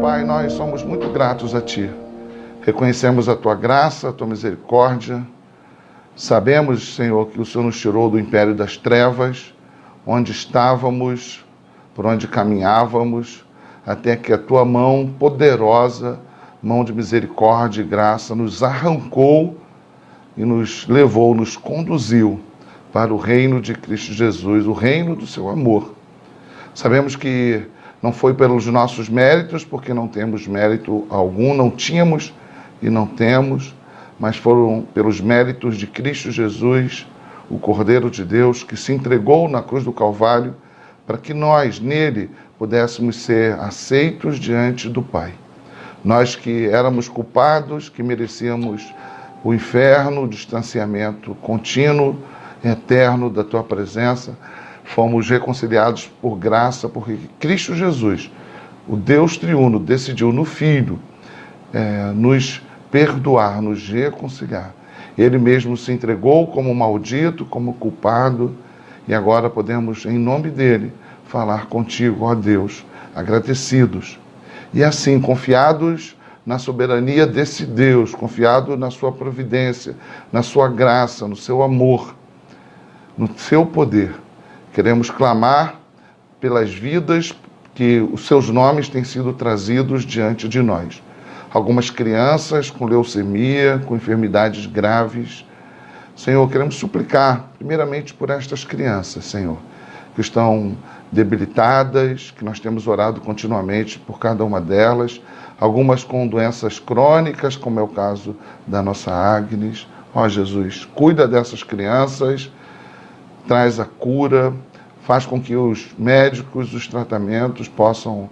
Pai, nós somos muito gratos a Ti. Reconhecemos a Tua graça, a Tua misericórdia. Sabemos, Senhor, que o Senhor nos tirou do império das trevas, onde estávamos, por onde caminhávamos, até que a Tua mão poderosa, mão de misericórdia e graça, nos arrancou e nos levou, nos conduziu para o reino de Cristo Jesus, o reino do Seu amor. Sabemos que não foi pelos nossos méritos, porque não temos mérito algum, não tínhamos e não temos, mas foram pelos méritos de Cristo Jesus, o Cordeiro de Deus, que se entregou na cruz do Calvário, para que nós, nele, pudéssemos ser aceitos diante do Pai. Nós que éramos culpados, que merecíamos o inferno, o distanciamento contínuo, eterno da Tua presença, fomos reconciliados por graça, porque Cristo Jesus, o Deus triuno, decidiu no Filho nos perdoar, nos reconciliar. Ele mesmo se entregou como maldito, como culpado, e agora podemos, em nome dele, falar contigo, ó Deus, agradecidos. E assim, confiados na soberania desse Deus, confiados na sua providência, na sua graça, no seu amor, no seu poder, queremos clamar pelas vidas que os seus nomes têm sido trazidos diante de nós. Algumas crianças com leucemia, com enfermidades graves. Senhor, queremos suplicar, primeiramente, por estas crianças, Senhor, que estão debilitadas, que nós temos orado continuamente por cada uma delas, algumas com doenças crônicas, como é o caso da nossa Agnes. Ó Jesus, cuida dessas crianças, traz a cura, faz com que os médicos, os tratamentos possam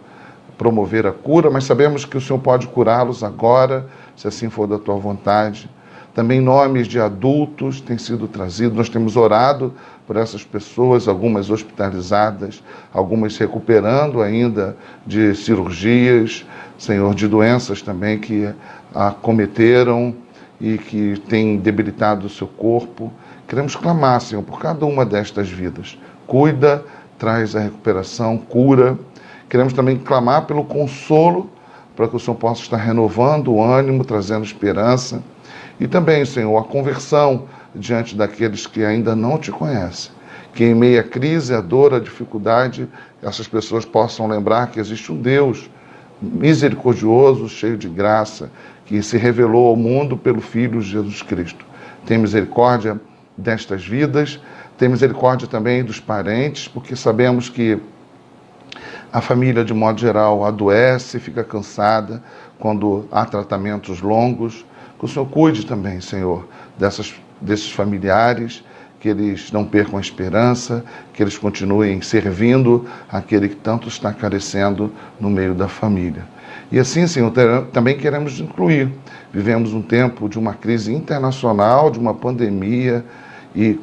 promover a cura, mas sabemos que o Senhor pode curá-los agora, se assim for da Tua vontade. Também nomes de adultos têm sido trazidos, nós temos orado por essas pessoas, algumas hospitalizadas, algumas se recuperando ainda de cirurgias, Senhor, de doenças também que acometeram e que têm debilitado o seu corpo. Queremos clamar, Senhor, por cada uma destas vidas. Cuida, traz a recuperação, cura. Queremos também clamar pelo consolo, para que o Senhor possa estar renovando o ânimo, trazendo esperança. E também, Senhor, a conversão diante daqueles que ainda não Te conhecem. Que em meio à crise, à dor, à dificuldade, essas pessoas possam lembrar que existe um Deus misericordioso, cheio de graça, que se revelou ao mundo pelo Filho Jesus Cristo. Tem misericórdia destas vidas, tem misericórdia também dos parentes, porque sabemos que a família, de modo geral, adoece, fica cansada quando há tratamentos longos. Que o Senhor cuide também, Senhor, desses familiares, que eles não percam a esperança, que eles continuem servindo aquele que tanto está carecendo no meio da família. E assim, Senhor, também queremos incluir. Vivemos um tempo de uma crise internacional, de uma pandemia, e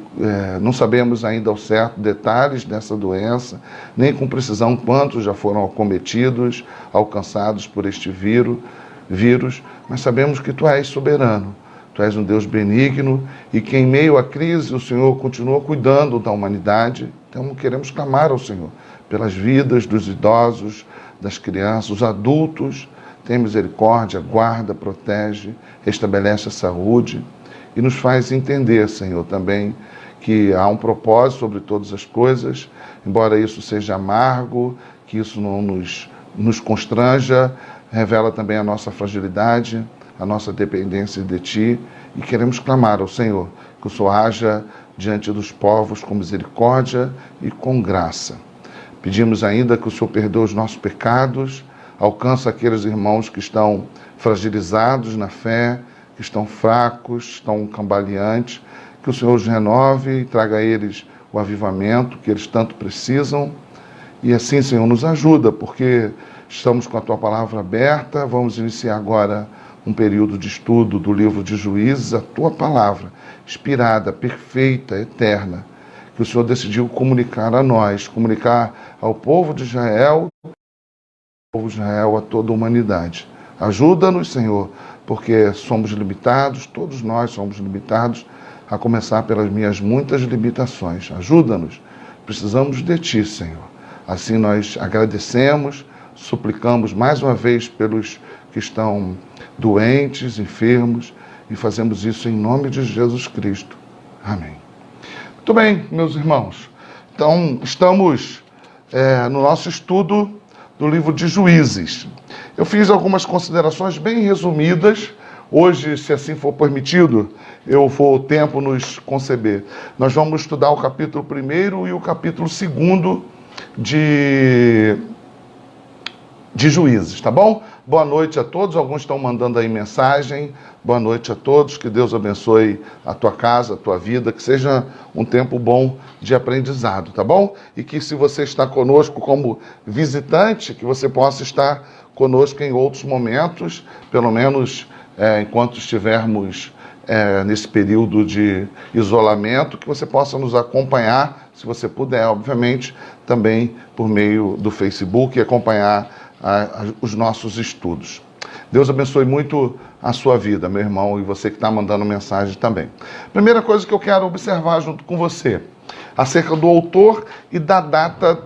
não sabemos ainda ao certo detalhes dessa doença, nem com precisão quantos já foram acometidos, alcançados por este vírus, mas sabemos que Tu és soberano, Tu és um Deus benigno e que em meio à crise o Senhor continua cuidando da humanidade. Então queremos clamar ao Senhor pelas vidas dos idosos, das crianças, os adultos. Tem misericórdia, guarda, protege, restabelece a saúde. E nos faz entender, Senhor, também que há um propósito sobre todas as coisas, embora isso seja amargo, que isso não nos constranja, revela também a nossa fragilidade, a nossa dependência de Ti, e queremos clamar ao Senhor, que o Senhor haja diante dos povos com misericórdia e com graça. Pedimos ainda que o Senhor perdoe os nossos pecados, alcança aqueles irmãos que estão fragilizados na fé, que estão fracos, estão cambaleantes, que o Senhor os renove e traga a eles o avivamento que eles tanto precisam. E assim, Senhor, nos ajuda, porque estamos com a Tua palavra aberta, vamos iniciar agora um período de estudo do livro de Juízes, a Tua palavra, inspirada, perfeita, eterna, que o Senhor decidiu comunicar a nós, comunicar ao povo de Israel, a toda a humanidade. Ajuda-nos, Senhor, porque somos limitados, todos nós somos limitados, a começar pelas minhas muitas limitações. Ajuda-nos, precisamos de Ti, Senhor. Assim nós agradecemos suplicamos mais uma vez pelos que estão doentes, enfermos, e fazemos isso em nome de Jesus Cristo. Amém. Muito bem, meus irmãos. Então, estamos no nosso estudo do livro de Juízes. Eu fiz algumas considerações bem resumidas. Hoje, se assim for permitido, o tempo nos conceber. Nós vamos estudar o capítulo 1º e o capítulo 2º de Juízes, tá bom? Boa noite a todos. Alguns estão mandando aí mensagem. Boa noite a todos. Que Deus abençoe a tua casa, a tua vida. Que seja um tempo bom de aprendizado, tá bom? E que se você está conosco como visitante, que você possa estar conosco em outros momentos, pelo menos enquanto estivermos nesse período de isolamento, que você possa nos acompanhar, se você puder, obviamente, também por meio do Facebook, e acompanhar os nossos estudos. Deus abençoe muito a sua vida, meu irmão, e você que está mandando mensagem também. Primeira coisa que eu quero observar junto com você, acerca do autor e da data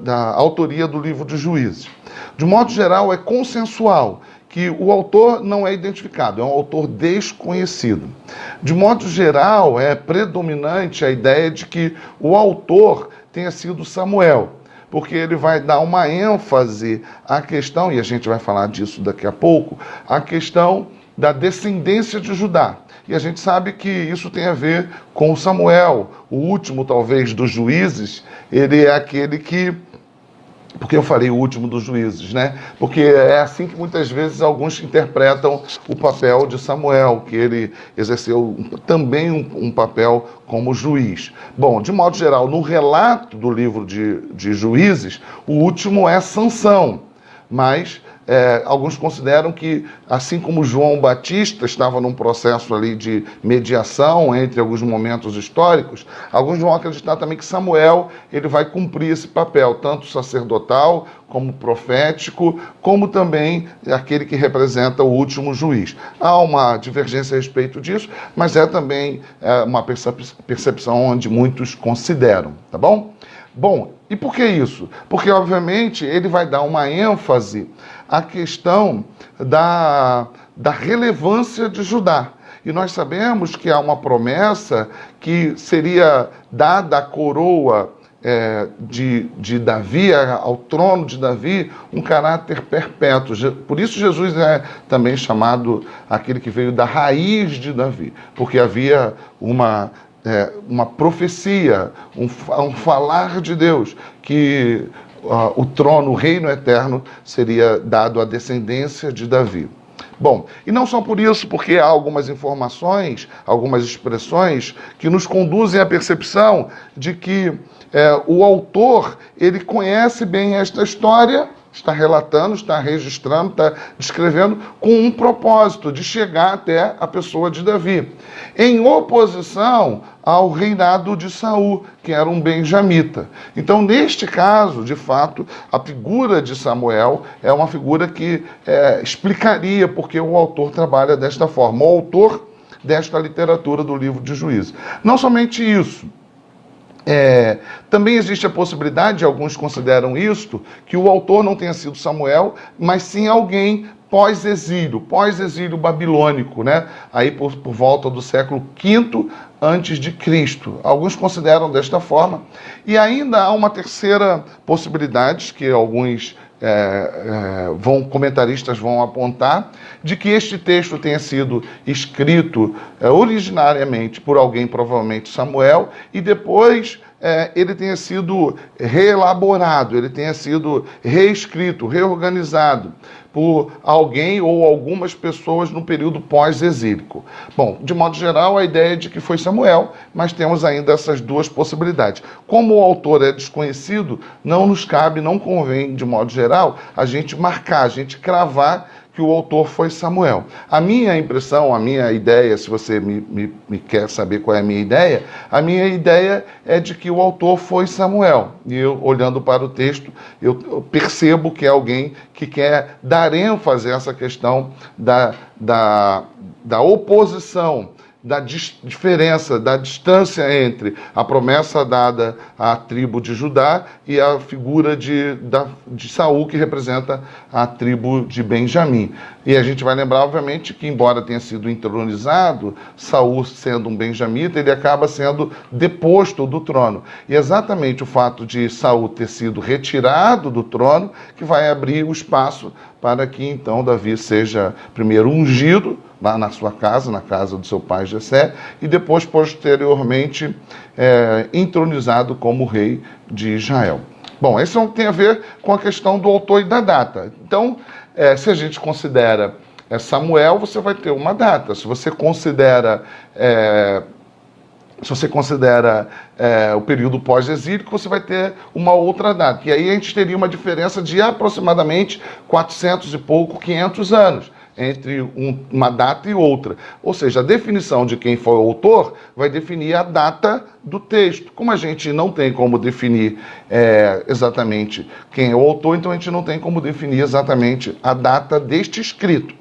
da autoria do livro de Juízes. De modo geral, é consensual que o autor não é identificado, é um autor desconhecido. De modo geral, é predominante a ideia de que o autor tenha sido Samuel, porque ele vai dar uma ênfase à questão, e a gente vai falar disso daqui a pouco, a questão da descendência de Judá. E a gente sabe que isso tem a ver com Samuel, o último, talvez, dos juízes. Ele é aquele que... Porque eu falei o último dos juízes, né? Porque é assim que muitas vezes alguns interpretam o papel de Samuel, que ele exerceu também um papel como juiz. Bom, de modo geral, no relato do livro de Juízes, o último é Sansão, mas alguns consideram que, assim como João Batista estava num processo ali de mediação entre alguns momentos históricos, alguns vão acreditar também que Samuel ele vai cumprir esse papel, tanto sacerdotal como profético, como também aquele que representa o último juiz. Há uma divergência a respeito disso, mas é também uma percepção onde muitos consideram, tá bom? Bom, e por que isso? Porque, obviamente, ele vai dar uma ênfase à questão da relevância de Judá. E nós sabemos que há uma promessa que seria dada à coroa de Davi, ao trono de Davi, um caráter perpétuo. Por isso Jesus é também chamado aquele que veio da raiz de Davi, porque havia uma profecia, um falar de Deus, que o trono, o reino eterno, seria dado à descendência de Davi. Bom, e não só por isso, porque há algumas informações, algumas expressões que nos conduzem à percepção de que o autor, ele conhece bem esta história, está relatando, está registrando, está descrevendo com um propósito de chegar até a pessoa de Davi, em oposição ao reinado de Saul, que era um benjamita. Então, neste caso, de fato, a figura de Samuel é uma figura que explicaria porque o autor trabalha desta forma, o autor desta literatura do livro de Juízes. Não somente isso, também existe a possibilidade, alguns consideram isto, que o autor não tenha sido Samuel, mas sim alguém pós-exílio babilônico, né? Aí por volta do século V antes de Cristo. Alguns consideram desta forma. E ainda há uma terceira possibilidade, que alguns comentaristas vão apontar, de que este texto tenha sido escrito originariamente por alguém, provavelmente Samuel, e depois ele tenha sido reelaborado, ele tenha sido reescrito, reorganizado por alguém ou algumas pessoas no período pós-exílico. Bom, de modo geral, a ideia é de que foi Samuel, mas temos ainda essas duas possibilidades. Como o autor é desconhecido, não nos cabe, não convém, de modo geral, a gente marcar, a gente cravar que o autor foi Samuel. A minha impressão, a minha ideia, se você me quer saber qual é a minha ideia é de que o autor foi Samuel. E eu, olhando para o texto, eu percebo que é alguém que quer dar ênfase a essa questão da oposição da diferença, da distância entre a promessa dada à tribo de Judá e a figura de Saul, que representa a tribo de Benjamim. E a gente vai lembrar, obviamente, que embora tenha sido entronizado, Saul, sendo um benjamita, ele acaba sendo deposto do trono. E exatamente o fato de Saul ter sido retirado do trono que vai abrir o espaço para que então Davi seja primeiro ungido lá na sua casa, na casa do seu pai Jessé, e depois, posteriormente, entronizado como rei de Israel. Bom, isso tem a ver com a questão do autor e da data. Então, se a gente considera Samuel, você vai ter uma data. Se você considera o período pós-exílico, você vai ter uma outra data. E aí a gente teria uma diferença de aproximadamente 400 e pouco, 500 anos entre uma data e outra. Ou seja, a definição de quem foi o autor vai definir a data do texto. Como a gente não tem como definir exatamente quem é o autor, então a gente não tem como definir exatamente a data deste escrito.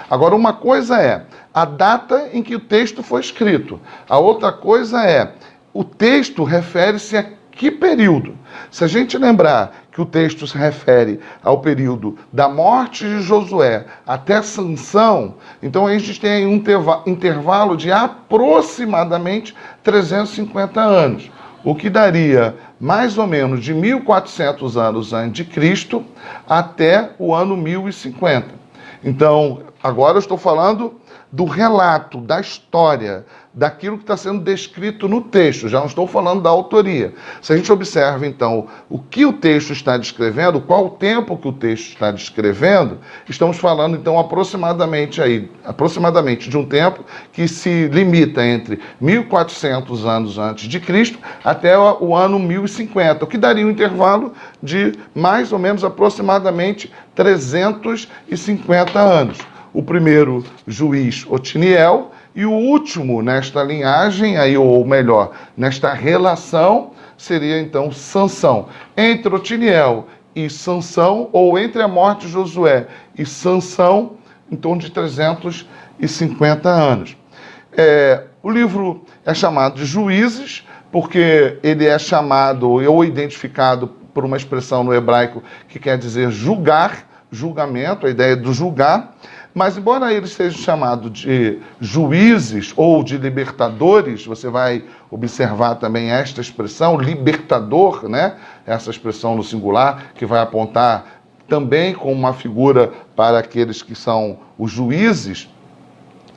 Agora, uma coisa é a data em que o texto foi escrito. A outra coisa é o texto refere-se a que período? Se a gente lembrar que o texto se refere ao período da morte de Josué até Sansão, então a gente tem um intervalo de aproximadamente 350 anos, o que daria mais ou menos de 1400 anos antes de Cristo até o ano 1050. Então, agora eu estou falando do relato, da história, daquilo que está sendo descrito no texto, já não estou falando da autoria. Se a gente observa, então, o que o texto está descrevendo, qual o tempo que o texto está descrevendo, estamos falando, então, aproximadamente de um tempo que se limita entre 1400 anos antes de Cristo até o ano 1050, o que daria um intervalo de mais ou menos aproximadamente 350 anos. O primeiro juiz, Otiniel, e o último nesta linhagem, ou melhor, nesta relação, seria então Sansão. Entre Otiniel e Sansão, ou entre a morte de Josué e Sansão, em torno de 350 anos. O livro é chamado de Juízes, porque ele é chamado ou identificado por uma expressão no hebraico que quer dizer julgar, julgamento, a ideia do julgar. Mas, embora ele seja chamado de juízes ou de libertadores, você vai observar também esta expressão, libertador, né? Essa expressão no singular, que vai apontar também como uma figura para aqueles que são os juízes.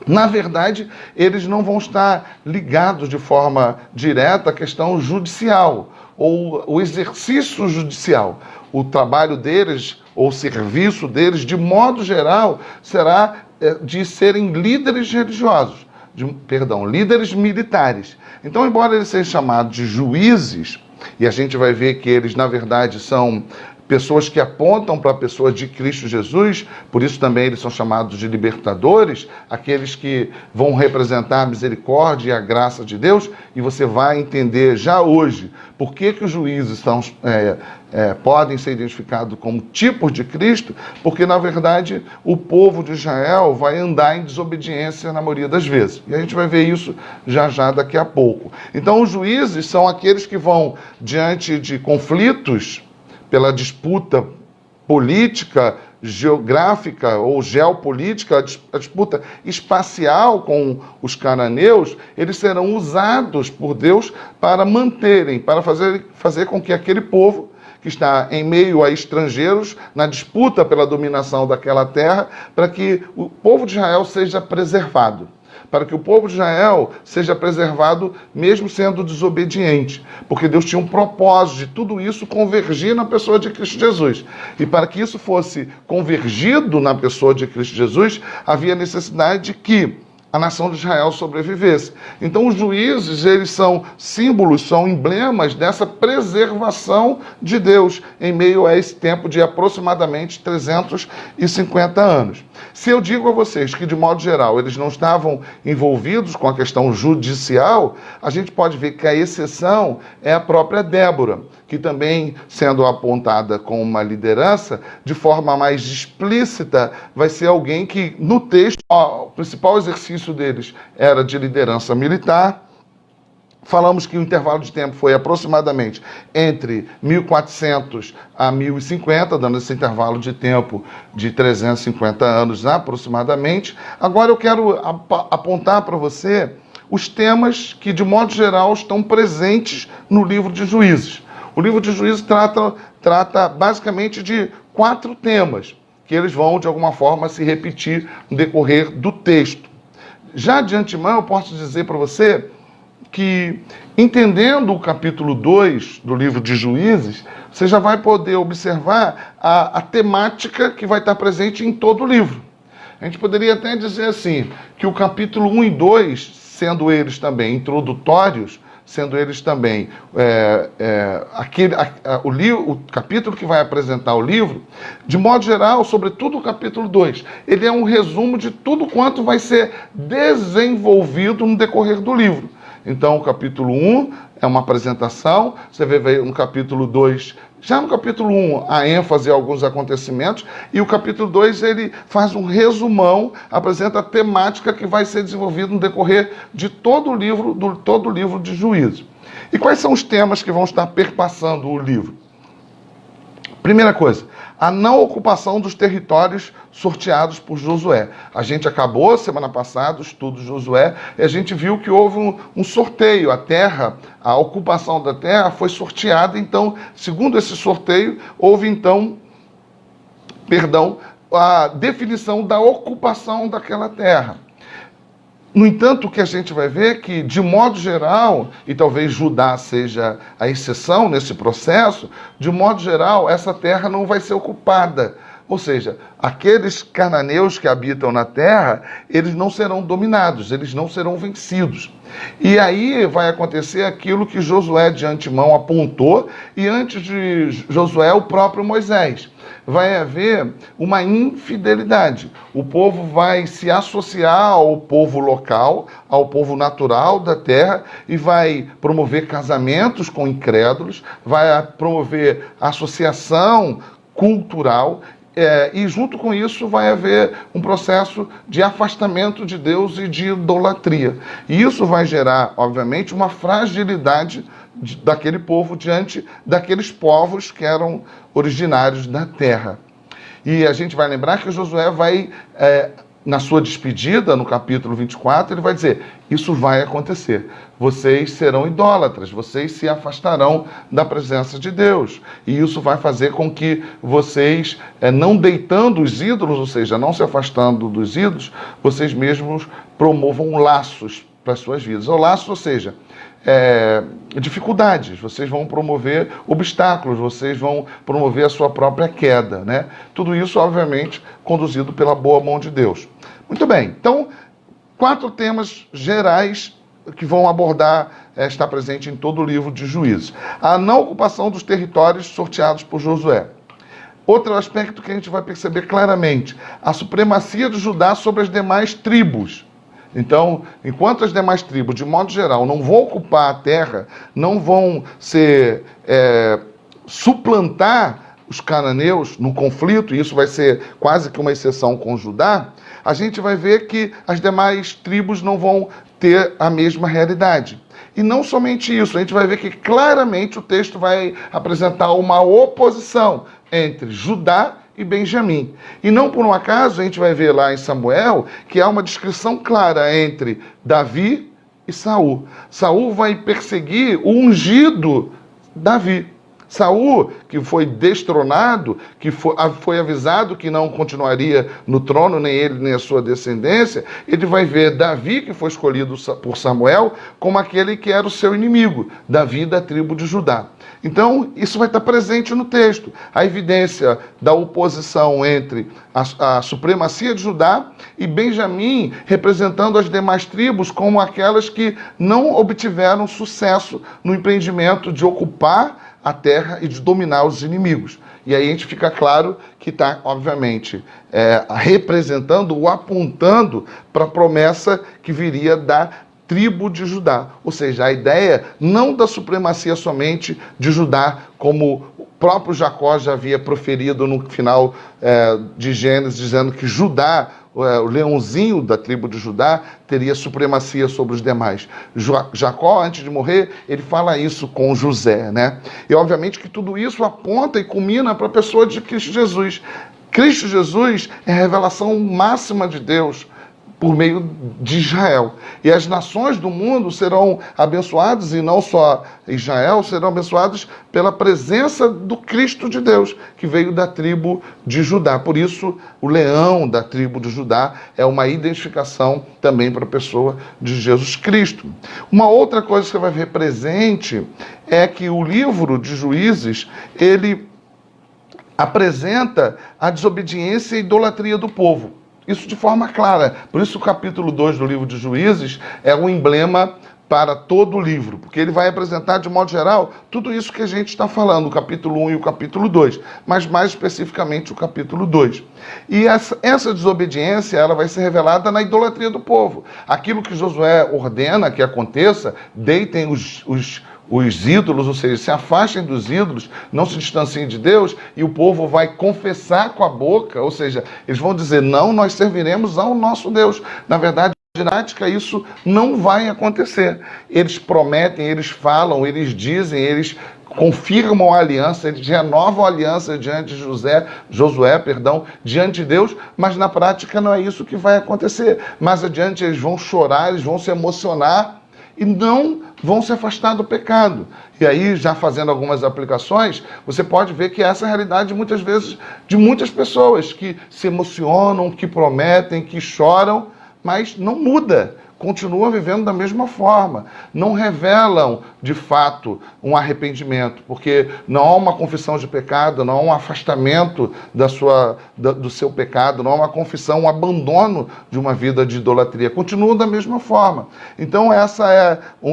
Na verdade, eles não vão estar ligados de forma direta à questão judicial, ou o exercício judicial. O trabalho deles, ou o serviço deles, de modo geral, será de serem líderes religiosos, líderes militares. Então, embora eles sejam chamados de juízes, e a gente vai ver que eles, na verdade, são pessoas que apontam para a pessoa de Cristo Jesus, por isso também eles são chamados de libertadores, aqueles que vão representar a misericórdia e a graça de Deus, e você vai entender já hoje por que os juízes podem ser identificados como tipos de Cristo, porque na verdade o povo de Israel vai andar em desobediência na maioria das vezes. E a gente vai ver isso já daqui a pouco. Então os juízes são aqueles que vão diante de conflitos, pela disputa política, geográfica ou geopolítica, a disputa espacial com os cananeus, eles serão usados por Deus para fazer com que aquele povo que está em meio a estrangeiros, na disputa pela dominação daquela terra, para que o povo de Israel seja preservado. Para que o povo de Israel seja preservado mesmo sendo desobediente, porque Deus tinha um propósito de tudo isso convergir na pessoa de Cristo Jesus. E para que isso fosse convergido na pessoa de Cristo Jesus, havia necessidade de que a nação de Israel sobrevivesse. Então os juízes, eles são símbolos, são emblemas dessa preservação de Deus em meio a esse tempo de aproximadamente 350 anos. Se eu digo a vocês que, de modo geral, eles não estavam envolvidos com a questão judicial, a gente pode ver que a exceção é a própria Débora, que também, sendo apontada como uma liderança, de forma mais explícita, vai ser alguém que, no texto, o principal exercício exercício deles era de liderança militar. Falamos que o intervalo de tempo foi aproximadamente entre 1400 a 1050, dando esse intervalo de tempo de 350 anos aproximadamente. Agora eu quero apontar para você os temas que, de modo geral, estão presentes no livro de Juízes. O livro de Juízes trata basicamente de 4 temas, que eles vão, de alguma forma, se repetir no decorrer do texto. Já de antemão, eu posso dizer para você que, entendendo o capítulo 2 do livro de Juízes, você já vai poder observar a temática que vai estar presente em todo o livro. A gente poderia até dizer assim, que o capítulo 1 e 2, sendo eles também introdutórios, sendo eles também o capítulo que vai apresentar o livro, de modo geral, sobretudo o capítulo 2, ele é um resumo de tudo quanto vai ser desenvolvido no decorrer do livro. Então, o capítulo 1 é uma apresentação, você vê no capítulo 2, já no capítulo 1, a ênfase em alguns acontecimentos, e o capítulo 2, ele faz um resumão, apresenta a temática que vai ser desenvolvida no decorrer de todo o livro de Juízes. E quais são os temas que vão estar perpassando o livro? Primeira coisa, a não ocupação dos territórios sorteados por Josué. A gente acabou, semana passada, o estudo de Josué, e a gente viu que houve um sorteio. A ocupação da terra foi sorteada, então, segundo esse sorteio, houve, então, a definição da ocupação daquela terra. No entanto, o que a gente vai ver é que, de modo geral, e talvez Judá seja a exceção nesse processo, de modo geral, essa terra não vai ser ocupada. Ou seja, aqueles cananeus que habitam na terra, eles não serão dominados, eles não serão vencidos. E aí vai acontecer aquilo que Josué de antemão apontou, e antes de Josué, o próprio Moisés. Vai haver uma infidelidade. O povo vai se associar ao povo local, ao povo natural da terra, e vai promover casamentos com incrédulos, vai promover associação cultural, e junto com isso vai haver um processo de afastamento de Deus e de idolatria. E isso vai gerar, obviamente, uma fragilidade daquele povo diante daqueles povos que eram originários da terra. E a gente vai lembrar que Josué vai, na sua despedida, no capítulo 24, ele vai dizer, isso vai acontecer. Vocês serão idólatras, vocês se afastarão da presença de Deus. E isso vai fazer com que vocês, não deitando os ídolos, ou seja, não se afastando dos ídolos, vocês mesmos promovam laços para as suas vidas. O laço, ou seja, dificuldades, vocês vão promover obstáculos, vocês vão promover a sua própria queda, né? Tudo isso, obviamente, conduzido pela boa mão de Deus. Muito bem, então, 4 temas gerais que vão abordar, está presente em todo o livro de Juízes. A não ocupação dos territórios sorteados por Josué. Outro aspecto que a gente vai perceber claramente, a supremacia de Judá sobre as demais tribos. Então, enquanto as demais tribos, de modo geral, não vão ocupar a terra, não vão suplantar os cananeus no conflito, e isso vai ser quase que uma exceção com Judá, a gente vai ver que as demais tribos não vão ter a mesma realidade. E não somente isso, a gente vai ver que claramente o texto vai apresentar uma oposição entre Judá e Benjamim. E não por um acaso, a gente vai ver lá em Samuel que há uma descrição clara entre Davi e Saul. Saul vai perseguir o ungido Davi. Saul, que foi destronado, que foi avisado que não continuaria no trono, nem ele, nem a sua descendência, ele vai ver Davi, que foi escolhido por Samuel, como aquele que era o seu inimigo, Davi da tribo de Judá. Então, isso vai estar presente no texto. A evidência da oposição entre a supremacia de Judá e Benjamim, representando as demais tribos como aquelas que não obtiveram sucesso no empreendimento de ocupar a terra e de dominar os inimigos. E aí a gente fica claro que está, obviamente, representando ou apontando para a promessa que viria da tribo de Judá. Ou seja, a ideia não da supremacia somente de Judá, como o próprio Jacó já havia proferido no final de Gênesis, dizendo que Judá, o leãozinho da tribo de Judá teria supremacia sobre os demais. Jacó, antes de morrer, ele fala isso com José, né? E obviamente que tudo isso aponta e culmina para a pessoa de Cristo Jesus. Cristo Jesus é a revelação máxima de Deus por meio de Israel. E as nações do mundo serão abençoadas, e não só Israel, serão abençoadas pela presença do Cristo de Deus, que veio da tribo de Judá. Por isso, o leão da tribo de Judá é uma identificação também para a pessoa de Jesus Cristo. Uma outra coisa que você vai ver presente é que o livro de Juízes, ele apresenta a desobediência e idolatria do povo. Isso de forma clara. Por isso o capítulo 2 do livro de Juízes é um emblema para todo o livro, porque ele vai apresentar, de modo geral, tudo isso que a gente está falando, o capítulo 1 e o capítulo 2, mas mais especificamente o capítulo 2. E essa desobediência, ela vai ser revelada na idolatria do povo. Aquilo que Josué ordena que aconteça, deitem os ídolos, ou seja, se afastem dos ídolos, não se distanciem de Deus, e o povo vai confessar com a boca, ou seja, eles vão dizer, não, nós serviremos ao nosso Deus. Na verdade, na prática, isso não vai acontecer. Eles prometem, eles falam, eles dizem, eles confirmam a aliança, eles renovam a aliança diante de Josué, diante de Deus, mas na prática não é isso que vai acontecer. Mais adiante eles vão chorar, eles vão se emocionar, e não vão se afastar do pecado. E aí, já fazendo algumas aplicações, você pode ver que essa é a realidade, muitas vezes, de muitas pessoas que se emocionam, que prometem, que choram, mas não muda. Continuam vivendo da mesma forma. Não revelam, de fato, um arrependimento, porque não há uma confissão de pecado, não há um afastamento do seu pecado, não há uma confissão, um abandono de uma vida de idolatria. Continuam da mesma forma. Então,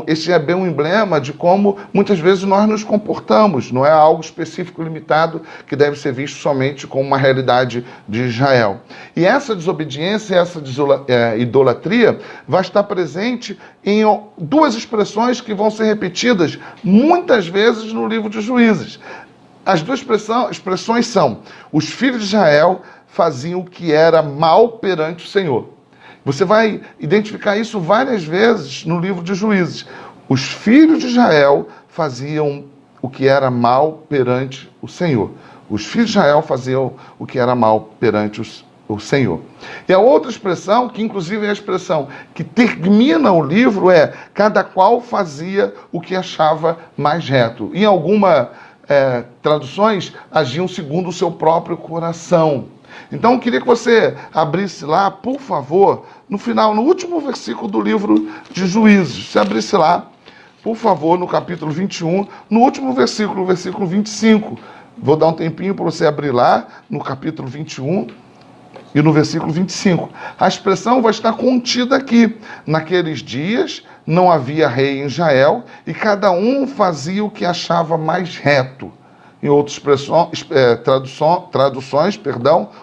esse é bem um emblema de como, muitas vezes, nós nos comportamos. Não é algo específico, limitado, que deve ser visto somente como uma realidade de Israel. E essa desobediência, essa idolatria, vai estar presente em duas expressões que vão ser repetidas muitas vezes no livro de Juízes. As duas expressões são: os filhos de Israel faziam o que era mal perante o Senhor. Você vai identificar isso várias vezes no livro de Juízes. Os filhos de Israel faziam o que era mal perante o Senhor. Os filhos de Israel faziam o que era mal perante o Senhor. E a outra expressão, que inclusive é a expressão que termina o livro, é: cada qual fazia o que achava mais reto. Em algumas traduções, agiam segundo o seu próprio coração. Então, eu queria que você abrisse lá, por favor, no final, no último versículo do livro de Juízes. Você abrisse lá, por favor, no capítulo 21, no último versículo, o versículo 25. Vou dar um tempinho para você abrir lá, no capítulo 21, e no versículo 25. A expressão vai estar contida aqui. Naqueles dias não havia rei em Israel, e cada um fazia o que achava mais reto. Em outras traduções,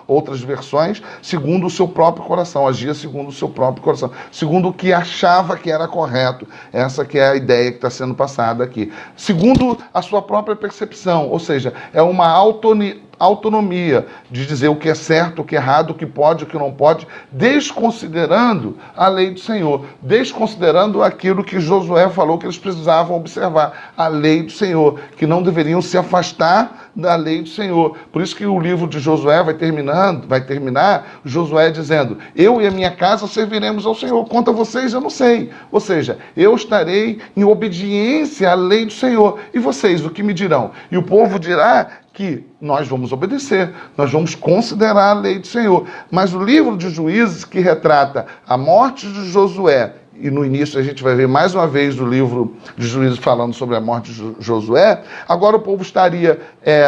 outras versões, segundo o seu próprio coração, agia segundo o seu próprio coração, segundo o que achava que era correto. Essa que é a ideia que está sendo passada aqui. Segundo a sua própria percepção, ou seja, é uma autonomia de dizer o que é certo, o que é errado, o que pode, o que não pode, desconsiderando a lei do Senhor, desconsiderando aquilo que Josué falou que eles precisavam observar, a lei do Senhor, que não deveriam se afastar da lei do Senhor. Por isso que o livro de Josué vai terminar Josué dizendo: eu e a minha casa serviremos ao Senhor, quanto a vocês eu não sei. Ou seja, eu estarei em obediência à lei do Senhor, e vocês o que me dirão? E o povo dirá que nós vamos obedecer, nós vamos considerar a lei do Senhor. Mas o livro de Juízes, que retrata a morte de Josué, e no início a gente vai ver mais uma vez o livro de Juízes falando sobre a morte de Josué, agora o povo estaria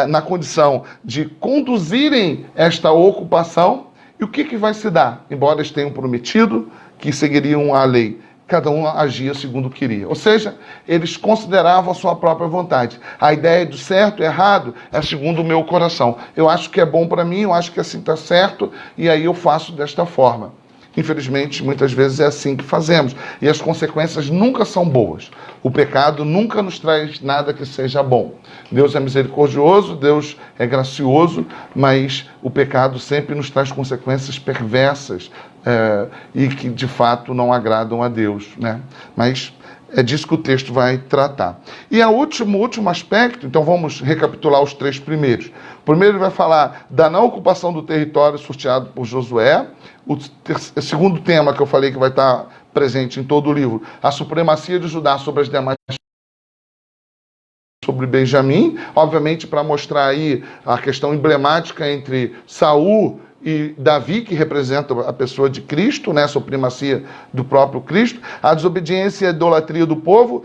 na condição de conduzirem esta ocupação. E o que vai se dar? Embora eles tenham prometido que seguiriam a lei, cada um agia segundo queria. Ou seja, eles consideravam a sua própria vontade. A ideia do certo e errado é segundo o meu coração. Eu acho que é bom para mim, eu acho que assim está certo, e aí eu faço desta forma. Infelizmente, muitas vezes é assim que fazemos. E as consequências nunca são boas. O pecado nunca nos traz nada que seja bom. Deus é misericordioso, Deus é gracioso, mas o pecado sempre nos traz consequências perversas e que, de fato, não agradam a Deus, né? Mas é disso que o texto vai tratar. E o último aspecto, então vamos recapitular os 3 primeiros. O primeiro ele vai falar da não ocupação do território sorteado por Josué. O segundo tema que eu falei que vai estar presente em todo o livro, a supremacia de Judá sobre as demais, sobre Benjamim, obviamente para mostrar aí a questão emblemática entre Saul e Davi, que representa a pessoa de Cristo, né, a supremacia do próprio Cristo, a desobediência e a idolatria do povo,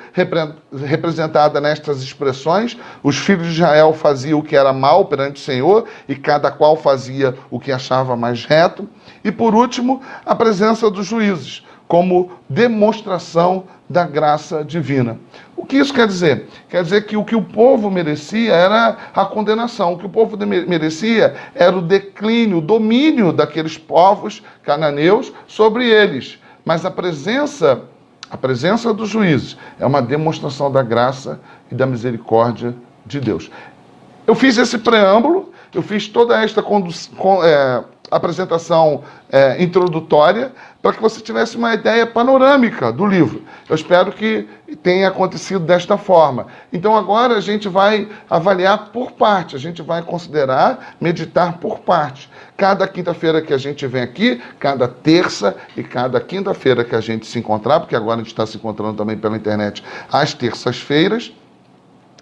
representada nestas expressões: os filhos de Israel faziam o que era mal perante o Senhor, e cada qual fazia o que achava mais reto. E por último, a presença dos juízes, como demonstração da graça divina. O que isso quer dizer? Quer dizer que o que o povo merecia era a condenação. O que o povo merecia era o declínio, o domínio daqueles povos cananeus sobre eles. Mas a presença dos juízes é uma demonstração da graça e da misericórdia de Deus. Eu fiz esse preâmbulo, eu fiz toda esta apresentação introdutória para que você tivesse uma ideia panorâmica do livro. Eu espero que tenha acontecido desta forma. Então agora a gente vai avaliar por parte, a gente vai considerar, meditar por parte. Cada quinta-feira que a gente vem aqui, cada terça e cada quinta-feira que a gente se encontrar, porque agora a gente está se encontrando também pela internet às terças-feiras,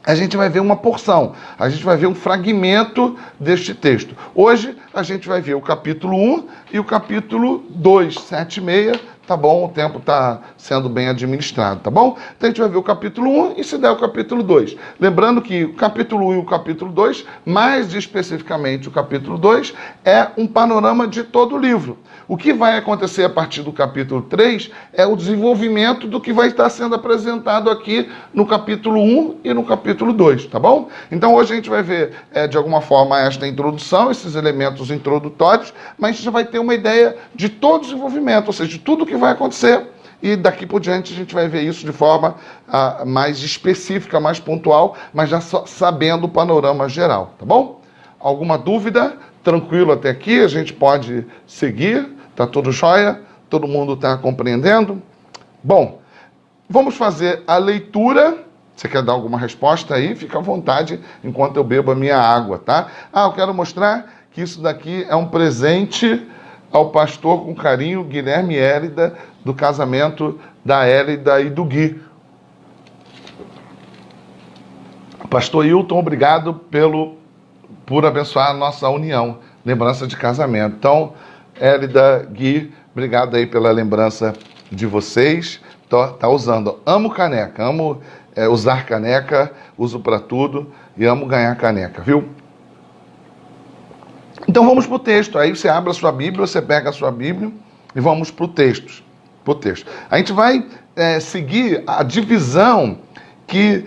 a gente vai ver uma porção, a gente vai ver um fragmento deste texto. Hoje a gente vai ver o capítulo 1 e o capítulo 2, 7 e meia, tá bom? O tempo está sendo bem administrado, tá bom? Então a gente vai ver o capítulo 1 e se der o capítulo 2. Lembrando que o capítulo 1 e o capítulo 2, mais especificamente o capítulo 2, é um panorama de todo o livro. O que vai acontecer a partir do capítulo 3 é o desenvolvimento do que vai estar sendo apresentado aqui no capítulo 1 e no capítulo 2, tá bom? Então hoje a gente vai ver, de alguma forma, esta introdução, esses elementos introdutórios, mas a gente já vai ter uma ideia de todo o desenvolvimento, ou seja, de tudo o que vai acontecer. E daqui por diante a gente vai ver isso de forma mais específica, mais pontual, mas já sabendo o panorama geral, tá bom? Alguma dúvida? Tranquilo até aqui? A gente pode seguir? Tá tudo jóia? Todo mundo está compreendendo? Bom, vamos fazer a leitura. Você quer dar alguma resposta aí? Fica à vontade enquanto eu bebo a minha água, tá? Eu quero mostrar que isso daqui é um presente ao pastor com carinho, Guilherme e Hélida, do casamento da Hélida e do Gui. Pastor Hilton, obrigado por abençoar a nossa união, lembrança de casamento. Então, Hélida, Gui, obrigado aí pela lembrança de vocês. Tá usando. Amo caneca, amo usar caneca, uso para tudo e amo ganhar caneca, viu? Então vamos para o texto. Aí você abre a sua Bíblia, você pega a sua Bíblia e vamos para o texto. A gente vai seguir a divisão que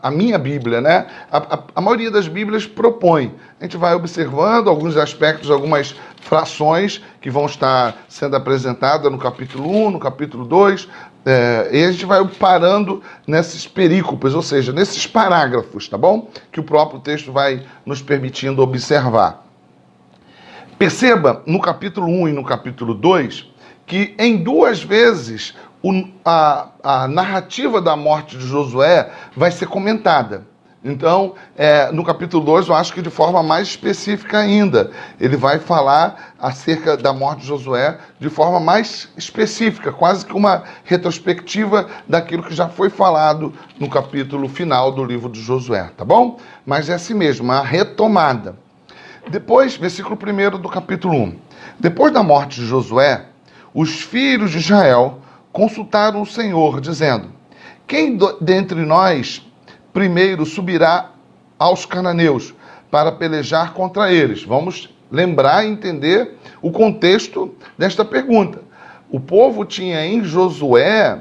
a minha Bíblia, né? A maioria das Bíblias propõe. A gente vai observando alguns aspectos, algumas frações que vão estar sendo apresentadas no capítulo 1, no capítulo 2, e a gente vai parando nesses perícopes, ou seja, nesses parágrafos, tá bom? Que o próprio texto vai nos permitindo observar. Perceba no capítulo 1 e no capítulo 2 que em 2 vezes a narrativa da morte de Josué vai ser comentada. Então, no capítulo 2, eu acho que de forma mais específica ainda, ele vai falar acerca da morte de Josué de forma mais específica, quase que uma retrospectiva daquilo que já foi falado no capítulo final do livro de Josué, tá bom? Mas é assim mesmo, uma retomada. Depois, versículo 1 do capítulo 1. Depois da morte de Josué, os filhos de Israel consultaram o Senhor, dizendo: quem dentre nós primeiro subirá aos cananeus para pelejar contra eles? Vamos lembrar e entender o contexto desta pergunta. O povo tinha em Josué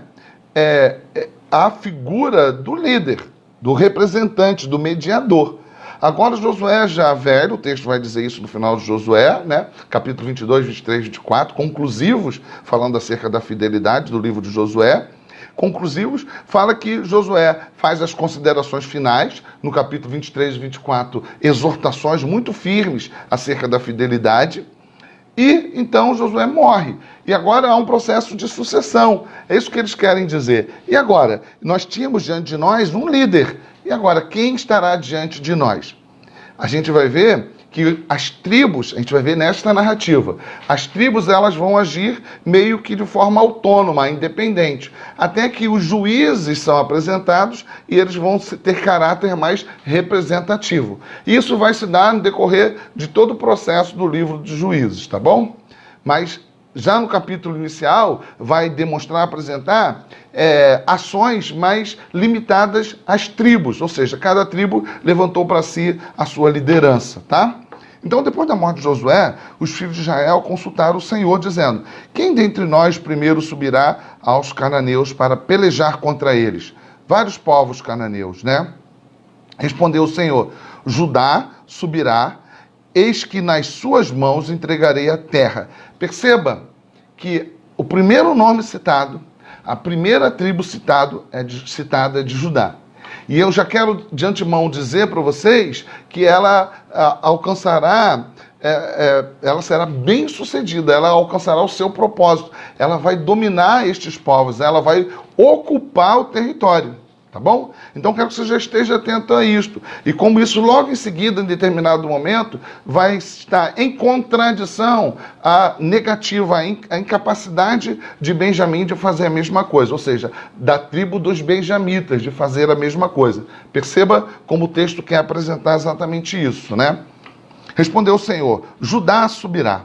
a figura do líder, do representante, do mediador. Agora Josué já velho, o texto vai dizer isso no final de Josué, né? Capítulo 22, 23, 24, conclusivos, falando acerca da fidelidade do livro de Josué. Conclusivos, fala que Josué faz as considerações finais, no capítulo 23 e 24, exortações muito firmes acerca da fidelidade. E então Josué morre. E agora há um processo de sucessão. É isso que eles querem dizer. E agora? Nós tínhamos diante de nós um líder. E agora, quem estará diante de nós? A gente vai ver que as tribos, a gente vai ver nesta narrativa, as tribos elas vão agir meio que de forma autônoma, independente, até que os juízes são apresentados e eles vão ter caráter mais representativo. Isso vai se dar no decorrer de todo o processo do livro de Juízes, tá bom? Mas já no capítulo inicial vai demonstrar, apresentar ações mais limitadas às tribos, ou seja, cada tribo levantou para si a sua liderança, tá? Então, depois da morte de Josué, os filhos de Israel consultaram o Senhor, dizendo: quem dentre nós primeiro subirá aos cananeus para pelejar contra eles? Vários povos cananeus, né? Respondeu o Senhor: Judá subirá, eis que nas suas mãos entregarei a terra. Perceba que o primeiro nome citado, a primeira tribo citada é de Judá. E eu já quero de antemão dizer para vocês que ela alcançará, ela será bem sucedida, ela alcançará o seu propósito, ela vai dominar estes povos, ela vai ocupar o território. Tá bom? Então quero que você já esteja atento a isto. E como isso logo em seguida, em determinado momento, vai estar em contradição à negativa, à incapacidade de Benjamim de fazer a mesma coisa. Ou seja, da tribo dos benjamitas de fazer a mesma coisa. Perceba como o texto quer apresentar exatamente isso, né? Respondeu o Senhor: Judá subirá.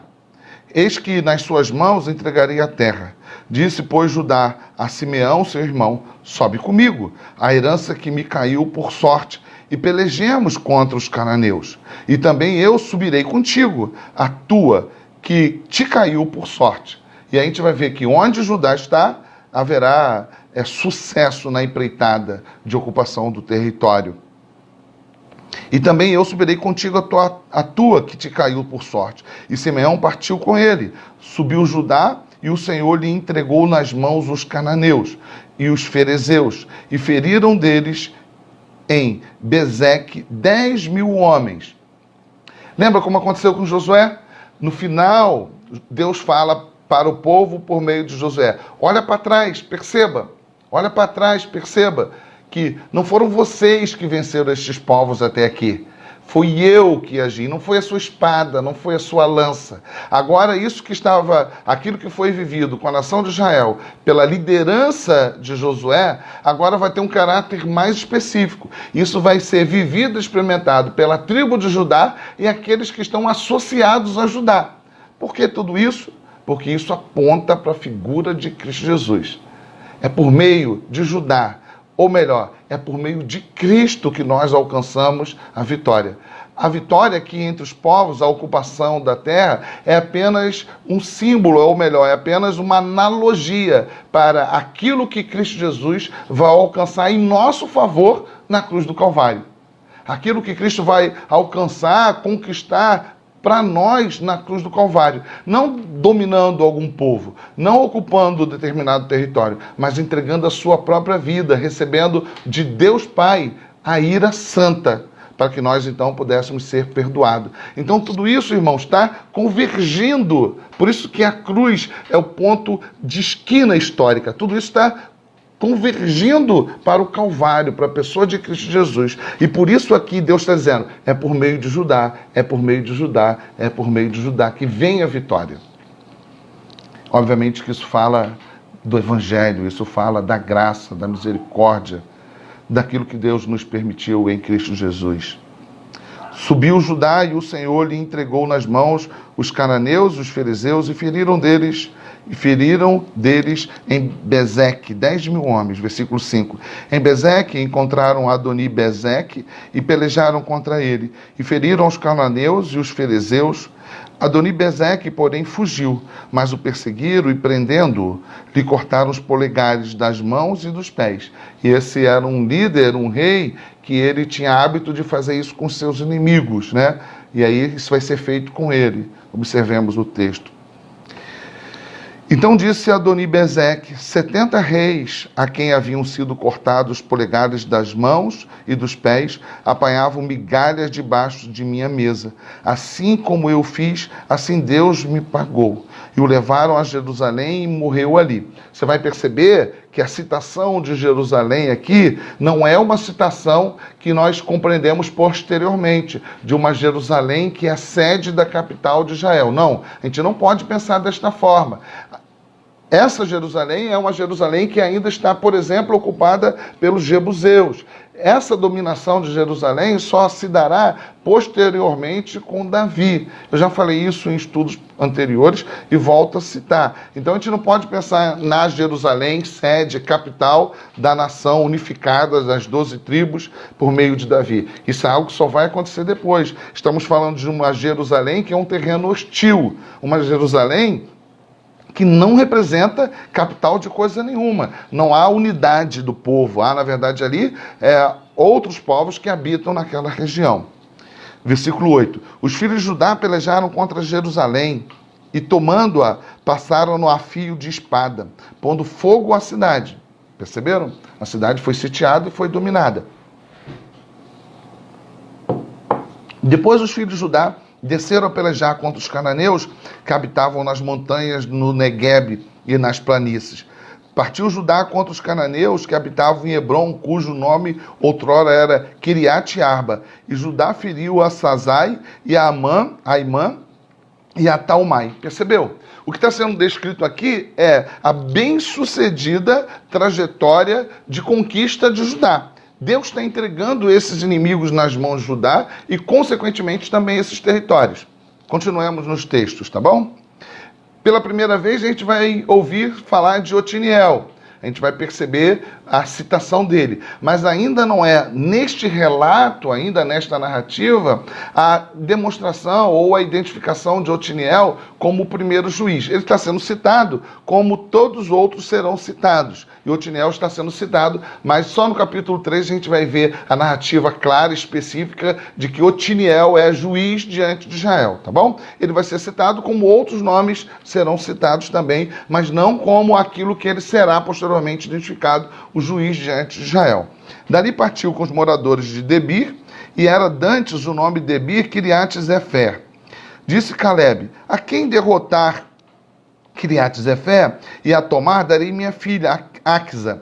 Eis que nas suas mãos entregarei a terra. Disse, pois, Judá a Simeão, seu irmão: sobe comigo, a herança que me caiu por sorte, e pelejemos contra os cananeus. E também eu subirei contigo, a tua, que te caiu por sorte. E aí a gente vai ver que onde Judá está, haverá sucesso na empreitada de ocupação do território. E também eu subirei contigo a tua que te caiu por sorte. E Simeão partiu com ele. Subiu Judá, e o Senhor lhe entregou nas mãos os cananeus e os ferezeus, e feriram deles em Bezeque 10.000 homens. Lembra como aconteceu com Josué? No final, Deus fala para o povo por meio de Josué: olha para trás, perceba. Olha para trás, perceba que não foram vocês que venceram estes povos até aqui. Fui eu que agi, não foi a sua espada, não foi a sua lança. Agora, aquilo que foi vivido com a nação de Israel, pela liderança de Josué, agora vai ter um caráter mais específico. Isso vai ser vivido e experimentado pela tribo de Judá e aqueles que estão associados a Judá. Por que tudo isso? Porque isso aponta para a figura de Cristo Jesus. É por meio de Judá, ou melhor, é por meio de Cristo que nós alcançamos a vitória. A vitória aqui entre os povos, a ocupação da terra, é apenas um símbolo, ou melhor, é apenas uma analogia para aquilo que Cristo Jesus vai alcançar em nosso favor na cruz do Calvário. Aquilo que Cristo vai alcançar, conquistar para nós na cruz do Calvário, não dominando algum povo, não ocupando determinado território, mas entregando a sua própria vida, recebendo de Deus Pai a ira santa, para que nós então pudéssemos ser perdoados. Então tudo isso, irmãos, está convergindo, por isso que a cruz é o ponto de esquina histórica, tudo isso está convergindo para o Calvário, para a pessoa de Cristo Jesus. E por isso aqui Deus está dizendo, é por meio de Judá, é por meio de Judá, é por meio de Judá que vem a vitória. Obviamente que isso fala do Evangelho, isso fala da graça, da misericórdia, daquilo que Deus nos permitiu em Cristo Jesus. Subiu Judá e o Senhor lhe entregou nas mãos os cananeus, os fariseus, e feriram deles em Bezeque 10.000 homens. Versículo 5. Em Bezeque encontraram Adoni-Bezeque e pelejaram contra ele, e feriram os cananeus e os fariseus Adoni-Bezeque, porém, fugiu, mas o perseguiram e, prendendo-o, lhe cortaram os polegares das mãos e dos pés. E esse era um líder, um rei, que ele tinha hábito de fazer isso com seus inimigos, né? E aí isso vai ser feito com ele. Observemos o texto. Então disse Adoni-Bezeque: 70 reis, a quem haviam sido cortados os polegares das mãos e dos pés, apanhavam migalhas debaixo de minha mesa. Assim como eu fiz, assim Deus me pagou. E o levaram a Jerusalém e morreu ali. Você vai perceber que a citação de Jerusalém aqui não é uma citação que nós compreendemos posteriormente, de uma Jerusalém que é a sede da capital de Israel. Não, a gente não pode pensar desta forma. Essa Jerusalém é uma Jerusalém que ainda está, por exemplo, ocupada pelos jebuseus. Essa dominação de Jerusalém só se dará posteriormente com Davi. Eu já falei isso em estudos anteriores e volto a citar. Então a gente não pode pensar na Jerusalém, sede, capital da nação unificada das 12 tribos por meio de Davi. Isso é algo que só vai acontecer depois. Estamos falando de uma Jerusalém que é um terreno hostil. Uma Jerusalém que não representa capital de coisa nenhuma. Não há unidade do povo. Há, na verdade, ali outros povos que habitam naquela região. Versículo 8. Os filhos de Judá pelejaram contra Jerusalém e, tomando-a, passaram-no a fio de espada, pondo fogo à cidade. Perceberam? A cidade foi sitiada e foi dominada. Depois os filhos de Judá desceram a pelejar contra os cananeus que habitavam nas montanhas, no Neguebe e nas planícies. Partiu Judá contra os cananeus que habitavam em Hebrom, cujo nome outrora era Quiriate-Arba. E Judá feriu a Sazai e a Aimã e a Talmai. Percebeu? O que está sendo descrito aqui é a bem-sucedida trajetória de conquista de Judá. Deus está entregando esses inimigos nas mãos de Judá e, consequentemente, também esses territórios. Continuemos nos textos, tá bom? Pela primeira vez, a gente vai ouvir falar de Otiniel. A gente vai perceber a citação dele. Mas ainda não é neste relato, ainda nesta narrativa, a demonstração ou a identificação de Otiniel como o primeiro juiz. Ele está sendo citado como todos os outros serão citados. E Otiniel está sendo citado, mas só no capítulo 3 a gente vai ver a narrativa clara e específica de que Otiniel é juiz diante de Israel, tá bom? Ele vai ser citado como outros nomes serão citados também, mas não como aquilo que ele será posteriormente identificado, o juiz diante de Israel. Dali partiu com os moradores de Debir, e era dantes o nome de Debir Quiriate-Zefer. Disse Calebe: a quem derrotar Quiriate-Zefer e a tomar, darei minha filha Axa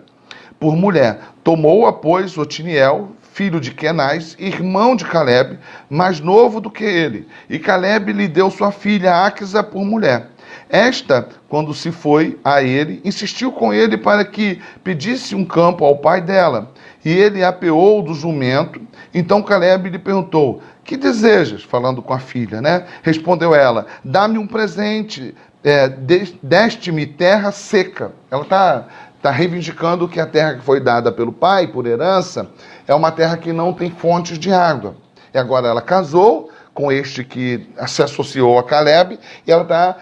por mulher. Tomou-a, pois, Otiniel, filho de Kenaz, irmão de Calebe, mais novo do que ele. E Calebe lhe deu sua filha Axa por mulher. Esta, quando se foi a ele, insistiu com ele para que pedisse um campo ao pai dela. E ele apeou do jumento. Então Calebe lhe perguntou: que desejas? Falando com a filha, né? Respondeu ela: dá-me um presente, deste-me terra seca. Ela está reivindicando que a terra que foi dada pelo pai, por herança, é uma terra que não tem fontes de água. E agora ela casou com este que se associou a Calebe, e ela está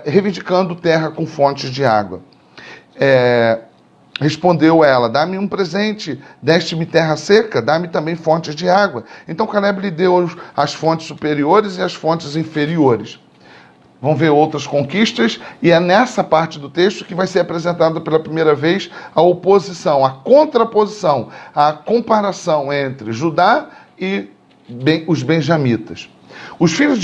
reivindicando terra com fontes de água. Respondeu ela: dá-me um presente, deste-me terra seca, dá-me também fontes de água. Então Calebe lhe deu as fontes superiores e as fontes inferiores. Vão ver outras conquistas, e é nessa parte do texto que vai ser apresentada pela primeira vez a oposição, a contraposição, a comparação entre Judá e os benjamitas. Os filhos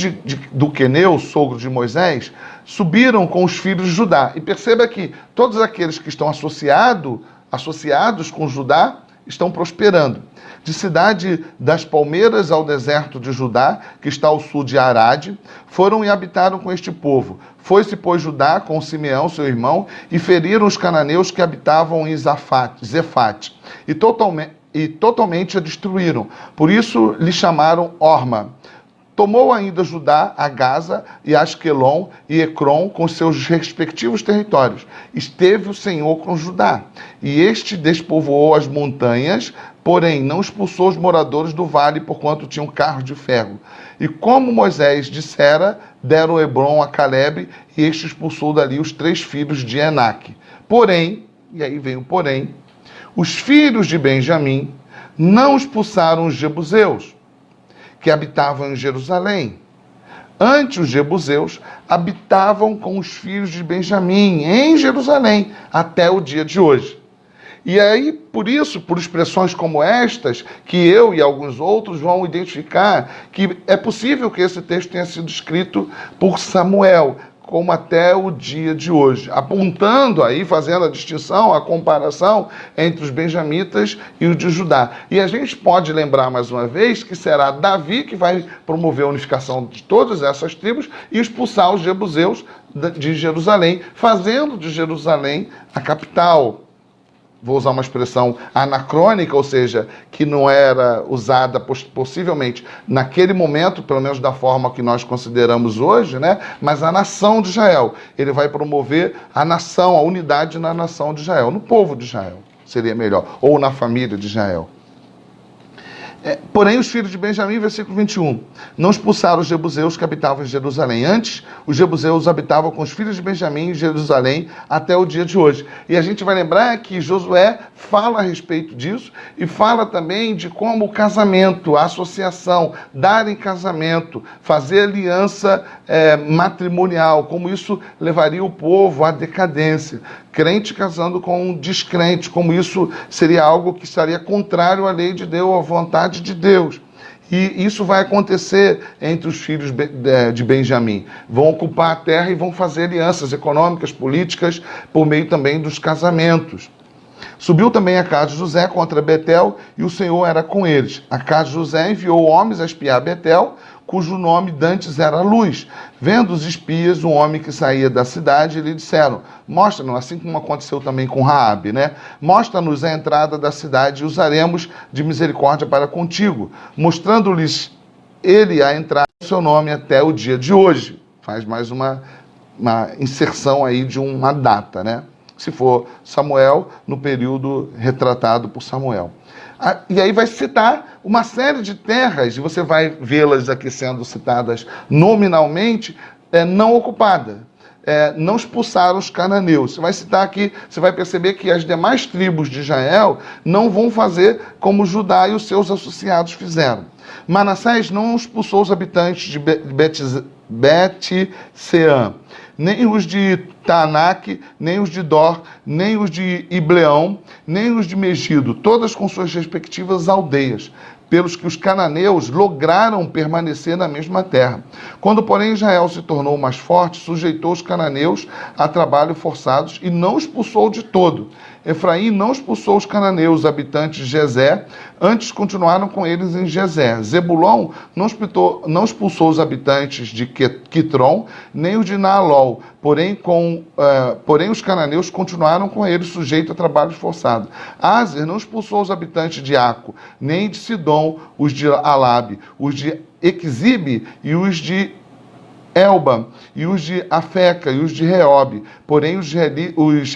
do Queneu, sogro de Moisés, subiram com os filhos de Judá. E perceba que todos aqueles que estão associados com Judá estão prosperando. De cidade das palmeiras ao deserto de Judá, que está ao sul de Arade, foram e habitaram com este povo. Foi-se, pois, Judá com Simeão, seu irmão, e feriram os cananeus que habitavam em Zefate, e totalmente a destruíram. Por isso lhe chamaram Orma. Tomou ainda Judá a Gaza e Asquelon e Ecrom com seus respectivos territórios. Esteve o Senhor com Judá, e este despovoou as montanhas, porém não expulsou os moradores do vale, porquanto tinham carros de ferro. E como Moisés dissera, deram Hebrom a Calebe, e este expulsou dali os 3 filhos de Enaque. Porém, e aí vem o porém, os filhos de Benjamim não expulsaram os jebuseus, que habitavam em Jerusalém. Antes, os jebuseus habitavam com os filhos de Benjamim em Jerusalém, até o dia de hoje. E aí, por isso, por expressões como estas, que eu e alguns outros vão identificar que é possível que esse texto tenha sido escrito por Samuel, como até o dia de hoje, apontando aí, fazendo a distinção, a comparação entre os benjamitas e os de Judá. E a gente pode lembrar mais uma vez que será Davi que vai promover a unificação de todas essas tribos e expulsar os jebuseus de Jerusalém, fazendo de Jerusalém a capital. Vou usar uma expressão anacrônica, ou seja, que não era usada possivelmente naquele momento, pelo menos da forma que nós consideramos hoje, né? Mas a nação de Israel. Ele vai promover a nação, a unidade na nação de Israel, no povo de Israel, seria melhor, ou na família de Israel. Porém, os filhos de Benjamim, versículo 21, não expulsaram os jebuseus que habitavam em Jerusalém. Antes, os jebuseus habitavam com os filhos de Benjamim em Jerusalém até o dia de hoje. E a gente vai lembrar que Josué fala a respeito disso e fala também de como o casamento, a associação, dar em casamento, fazer aliança matrimonial, como isso levaria o povo à decadência. Crente casando com um descrente, como isso seria algo que estaria contrário à lei de Deus, à vontade de Deus. E isso vai acontecer entre os filhos de Benjamim. Vão ocupar a terra e vão fazer alianças econômicas, políticas, por meio também dos casamentos. Subiu também a casa de José contra Betel, e o Senhor era com eles. A casa de José enviou homens a espiar Betel, cujo nome dantes era Luz. Vendo os espias um homem que saía da cidade, lhe disseram: mostra-nos, assim como aconteceu também com Raabe, né? Mostra-nos a entrada da cidade e usaremos de misericórdia para contigo. Mostrando-lhes ele a entrada do seu nome até o dia de hoje. Faz mais uma inserção aí de uma data, né? Se for Samuel, no período retratado por Samuel. E aí vai citar uma série de terras, e você vai vê-las aqui sendo citadas nominalmente, não ocupadas. Não expulsaram os cananeus. Você vai citar aqui, você vai perceber que as demais tribos de Israel não vão fazer como Judá e os seus associados fizeram. Manassés não expulsou os habitantes de Bet-Seã, nem os de Taanac, nem os de Dor, nem os de Ibleão, nem os de Megido, todas com suas respectivas aldeias, pelos que os cananeus lograram permanecer na mesma terra. Quando, porém, Israel se tornou mais forte, sujeitou os cananeus a trabalho forçados e não expulsou de todo. Efraim não expulsou os cananeus, habitantes de Gezé, antes continuaram com eles em Gezé. Zebulon não expulsou os habitantes de Quitron, nem os de Naalol, porém os cananeus continuaram com eles, sujeitos a trabalhos forçados. Aser não expulsou os habitantes de Aco, nem de Sidom, os de Alabe, os de Equizibe e os de Elba, e os de Afeca, e os de Reobe. Porém, os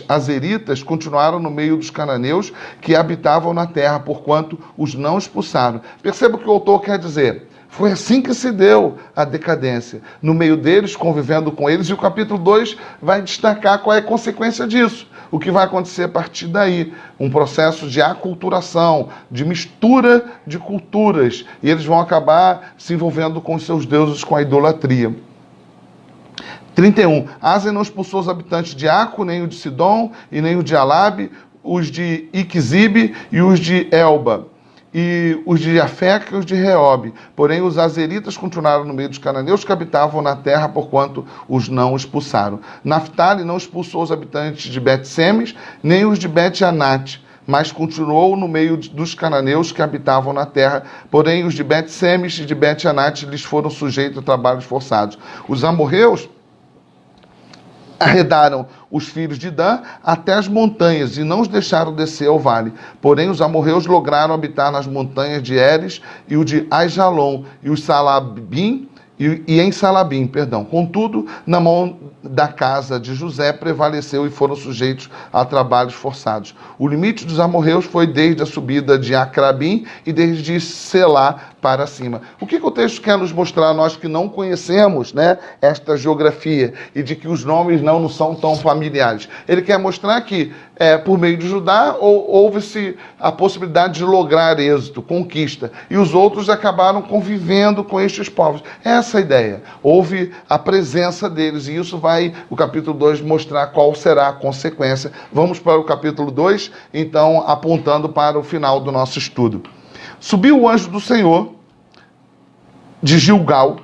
azeritas continuaram no meio dos cananeus que habitavam na terra, porquanto os não expulsaram. Perceba o que o autor quer dizer. Foi assim que se deu a decadência, no meio deles, convivendo com eles, e o capítulo 2 vai destacar qual é a consequência disso. O que vai acontecer a partir daí? Um processo de aculturação, de mistura de culturas, e eles vão acabar se envolvendo com os seus deuses, com a idolatria. 31. Aser não expulsou os habitantes de Aco, nem o de Sidom, e nem o de Alabe, os de Iquizibe e os de Elba, e os de Afeca e os de Reobe. Porém, os azeritas continuaram no meio dos cananeus que habitavam na terra, porquanto os não expulsaram. Naftali não expulsou os habitantes de Bet-Semes, nem os de Bet-Anat, mas continuou no meio dos cananeus que habitavam na terra. Porém, os de Bet-Semes e de Bet-Anat lhes foram sujeitos a trabalhos forçados. Os amorreus arredaram os filhos de Dan até as montanhas e não os deixaram descer ao vale. Porém, os amorreus lograram habitar nas montanhas de Eres e o de Aijalon e os Salabim e em Salabim, perdão. Contudo, na mão da casa de José prevaleceu e foram sujeitos a trabalhos forçados. O limite dos amorreus foi desde a subida de Acrabim e desde Selá para cima. O que o texto quer nos mostrar, nós que não conhecemos, né, esta geografia e de que os nomes não nos são tão familiares? Ele quer mostrar que, por meio de Judá, houve-se a possibilidade de lograr êxito, conquista, e os outros acabaram convivendo com estes povos. Essa é a ideia. Houve a presença deles, e isso vai, o capítulo 2, mostrar qual será a consequência. Vamos para o capítulo 2, então, apontando para o final do nosso estudo. Subiu o anjo do Senhor de Gilgal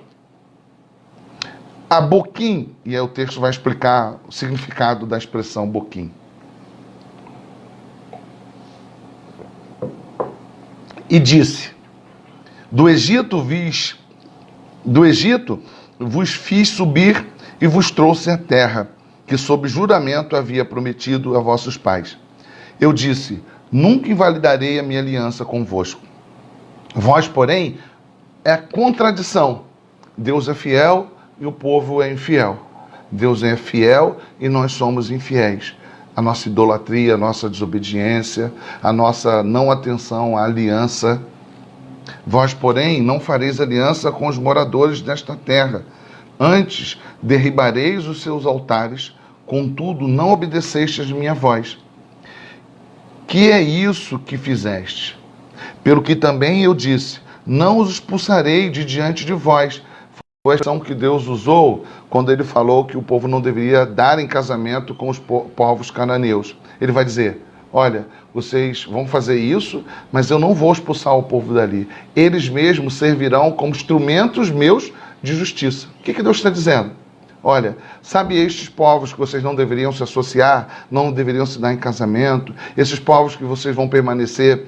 a Boquim, e aí o texto vai explicar o significado da expressão Boquim. E disse: do Egito vos fiz subir e vos trouxe a terra, que sob juramento havia prometido a vossos pais. Eu disse: nunca invalidarei a minha aliança convosco. Vós, porém, é contradição. Deus é fiel e o povo é infiel. Deus é fiel e nós somos infiéis. A nossa idolatria, a nossa desobediência, a nossa não atenção à aliança. Vós, porém, não fareis aliança com os moradores desta terra. Antes, derribareis os seus altares, contudo, não obedecestes minha voz. Que é isso que fizeste? Pelo que também eu disse: não os expulsarei de diante de vós. Foi a expressão que Deus usou quando ele falou que o povo não deveria dar em casamento com os povos cananeus. Ele vai dizer: olha, vocês vão fazer isso, mas eu não vou expulsar o povo dali. Eles mesmos servirão como instrumentos meus de justiça. O que Deus está dizendo? Olha, sabe estes povos que vocês não deveriam se associar, não deveriam se dar em casamento, esses povos que vocês vão permanecer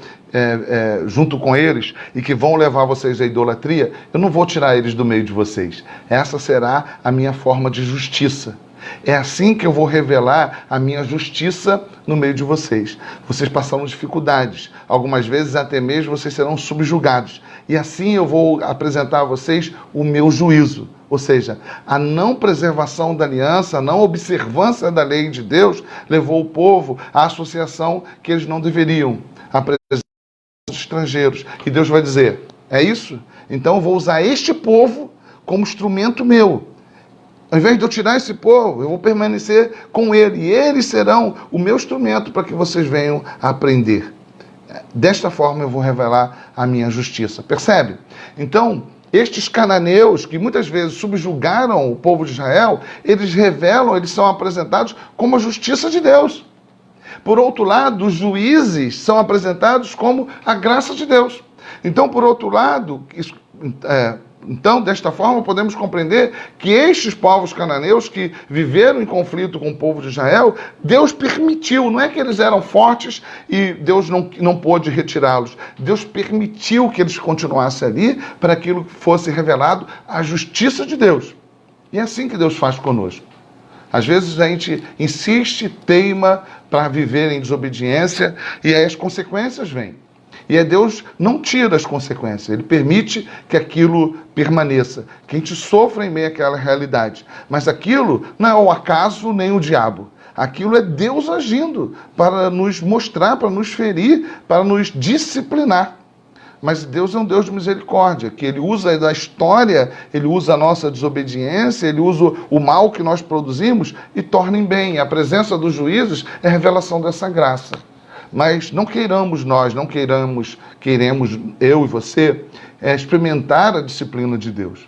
junto com eles e que vão levar vocês à idolatria, eu não vou tirar eles do meio de vocês. Essa será a minha forma de justiça. É assim que eu vou revelar a minha justiça no meio de vocês. Vocês passarão dificuldades. Algumas vezes até mesmo vocês serão subjugados. E assim eu vou apresentar a vocês o meu juízo. Ou seja, a não preservação da aliança, a não observância da lei de Deus levou o povo à associação que eles não deveriam. A presença dos estrangeiros. E Deus vai dizer: é isso? Então eu vou usar este povo como instrumento meu. Ao invés de eu tirar esse povo, eu vou permanecer com ele. E eles serão o meu instrumento para que vocês venham a aprender. Desta forma eu vou revelar a minha justiça. Percebe? Então, estes cananeus, que muitas vezes subjugaram o povo de Israel, eles revelam, eles são apresentados como a justiça de Deus. Por outro lado, os juízes são apresentados como a graça de Deus. Então, por outro lado, então, desta forma, podemos compreender que estes povos cananeus que viveram em conflito com o povo de Israel, Deus permitiu, não é que eles eram fortes e Deus não pôde retirá-los. Deus permitiu que eles continuassem ali para aquilo que fosse revelado a justiça de Deus. E é assim que Deus faz conosco. Às vezes a gente insiste, teima para viver em desobediência e aí as consequências vêm. E Deus não tira as consequências, Ele permite que aquilo permaneça, que a gente sofra em meio àquela realidade. Mas aquilo não é o acaso nem o diabo. Aquilo é Deus agindo para nos mostrar, para nos ferir, para nos disciplinar. Mas Deus é um Deus de misericórdia, que Ele usa da história, Ele usa a nossa desobediência, Ele usa o mal que nós produzimos e torna em bem. A presença dos juízes é a revelação dessa graça. Mas não queiramos nós, queremos eu e você, experimentar a disciplina de Deus.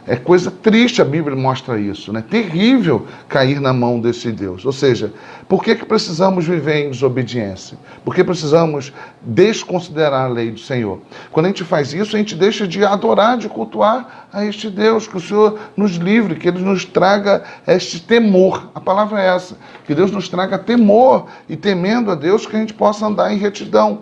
É coisa triste, a Bíblia mostra isso, né? Terrível cair na mão desse Deus. Ou seja, por que precisamos viver em desobediência? Por que precisamos desconsiderar a lei do Senhor? Quando a gente faz isso, a gente deixa de adorar, de cultuar a este Deus, que o Senhor nos livre, que Ele nos traga este temor. A palavra é essa, que Deus nos traga temor e temendo a Deus que a gente possa andar em retidão,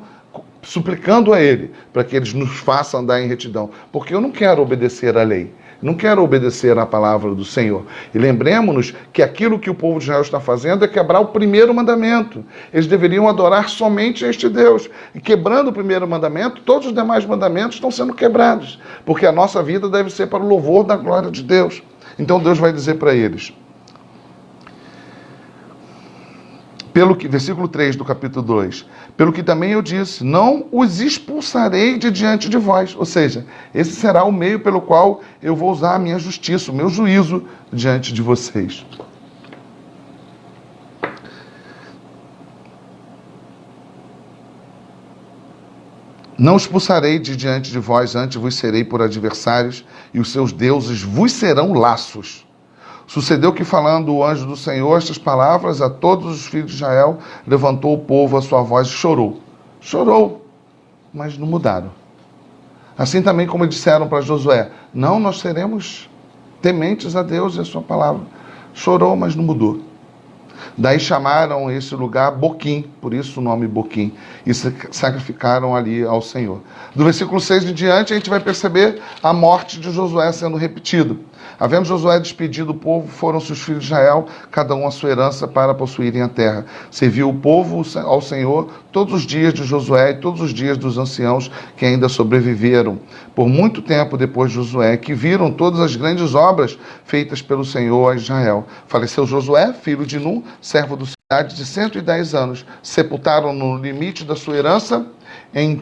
suplicando a Ele para que Ele nos faça andar em retidão. Porque eu não quero obedecer à lei. Não quero obedecer à palavra do Senhor. E lembremos-nos que aquilo que o povo de Israel está fazendo é quebrar o primeiro mandamento. Eles deveriam adorar somente este Deus. E quebrando o primeiro mandamento, todos os demais mandamentos estão sendo quebrados. Porque a nossa vida deve ser para o louvor da glória de Deus. Então Deus vai dizer para eles: versículo 3 do capítulo 2, pelo que também eu disse, não os expulsarei de diante de vós. Ou seja, esse será o meio pelo qual eu vou usar a minha justiça, o meu juízo diante de vocês. Não expulsarei de diante de vós, antes vos serei por adversários, e os seus deuses vos serão laços. Sucedeu que, falando o anjo do Senhor estas palavras a todos os filhos de Israel, levantou o povo a sua voz e chorou. Chorou, mas não mudaram. Assim também como disseram para Josué, não, nós seremos tementes a Deus e a sua palavra. Chorou, mas não mudou. Daí chamaram esse lugar Boquim, por isso o nome Boquim, e sacrificaram ali ao Senhor. Do versículo 6 em diante, a gente vai perceber a morte de Josué sendo repetida. Havendo Josué despedido o povo, foram-se os filhos de Israel, cada um a sua herança, para possuírem a terra. Serviu o povo ao Senhor todos os dias de Josué e todos os dias dos anciãos que ainda sobreviveram. Por muito tempo depois de Josué, que viram todas as grandes obras feitas pelo Senhor a Israel. Faleceu Josué, filho de Nun, servo do cidade de 110 anos. Sepultaram no limite da sua herança em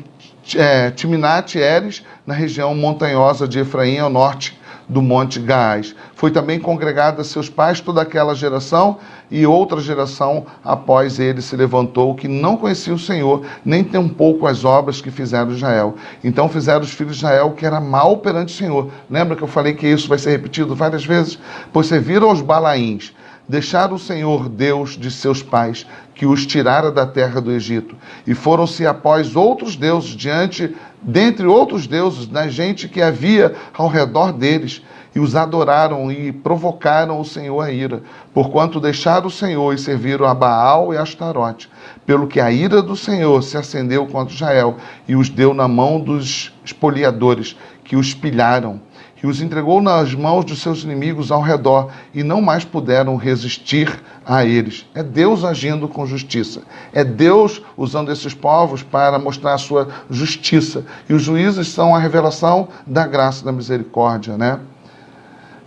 Timnat-Heres, na região montanhosa de Efraim, ao norte do Monte Gaás. Foi também congregada a seus pais toda aquela geração, e outra geração após ele se levantou, que não conhecia o Senhor, nem tampouco as obras que fizeram Israel. Então fizeram os filhos de Israel que era mal perante o Senhor. Lembra que eu falei que isso vai ser repetido várias vezes? Pois serviram aos Balaíns, deixaram o Senhor Deus de seus pais, que os tirara da terra do Egito, e foram-se após outros deuses, dentre outros deuses, da gente que havia ao redor deles, e os adoraram e provocaram o Senhor a ira, porquanto deixaram o Senhor e serviram a Baal e a Astarote, pelo que a ira do Senhor se acendeu contra Israel, e os deu na mão dos espoliadores, que os pilharam, e os entregou nas mãos dos seus inimigos ao redor, e não mais puderam resistir a eles. É Deus agindo com justiça. É Deus usando esses povos para mostrar a sua justiça. E os juízes são a revelação da graça e da misericórdia, né?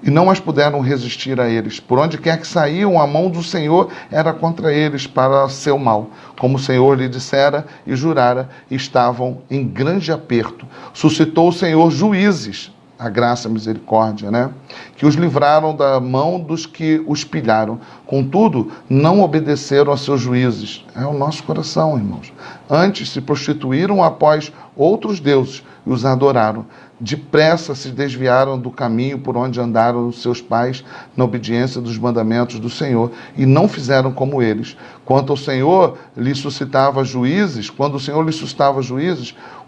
E não mais puderam resistir a eles. Por onde quer que saíam, a mão do Senhor era contra eles para seu mal. Como o Senhor lhe dissera e jurara, estavam em grande aperto. Suscitou o Senhor juízes, a graça e a misericórdia, né? Que os livraram da mão dos que os pilharam. Contudo, não obedeceram a seus juízes. É o nosso coração, irmãos. Antes se prostituíram após outros deuses e os adoraram. Depressa se desviaram do caminho por onde andaram os seus pais na obediência dos mandamentos do Senhor e não fizeram como eles. Quando o Senhor lhe suscitava juízes,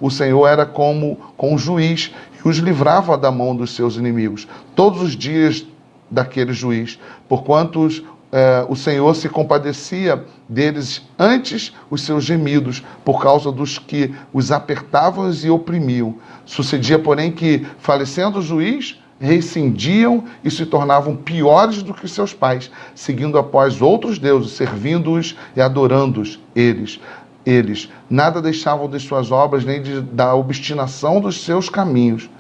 o Senhor era como com um juiz e os livrava da mão dos seus inimigos todos os dias daquele juiz, porquanto o Senhor se compadecia deles antes os seus gemidos, por causa dos que os apertavam e oprimiam. Sucedia, porém, que, falecendo o juiz, rescindiam e se tornavam piores do que seus pais, seguindo após outros deuses, servindo-os e adorando-os eles. Nada deixavam de suas obras, nem da obstinação dos seus caminhos.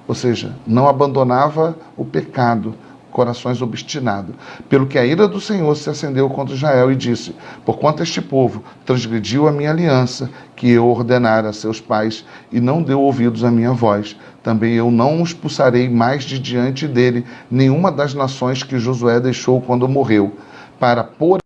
Ou seja, não abandonava o pecado, corações obstinados. Pelo que a ira do Senhor se acendeu contra Israel e disse, porquanto este povo transgrediu a minha aliança, que eu ordenara a seus pais, e não deu ouvidos à minha voz, também eu não os expulsarei mais de diante dele, nenhuma das nações que Josué deixou quando morreu, para pôr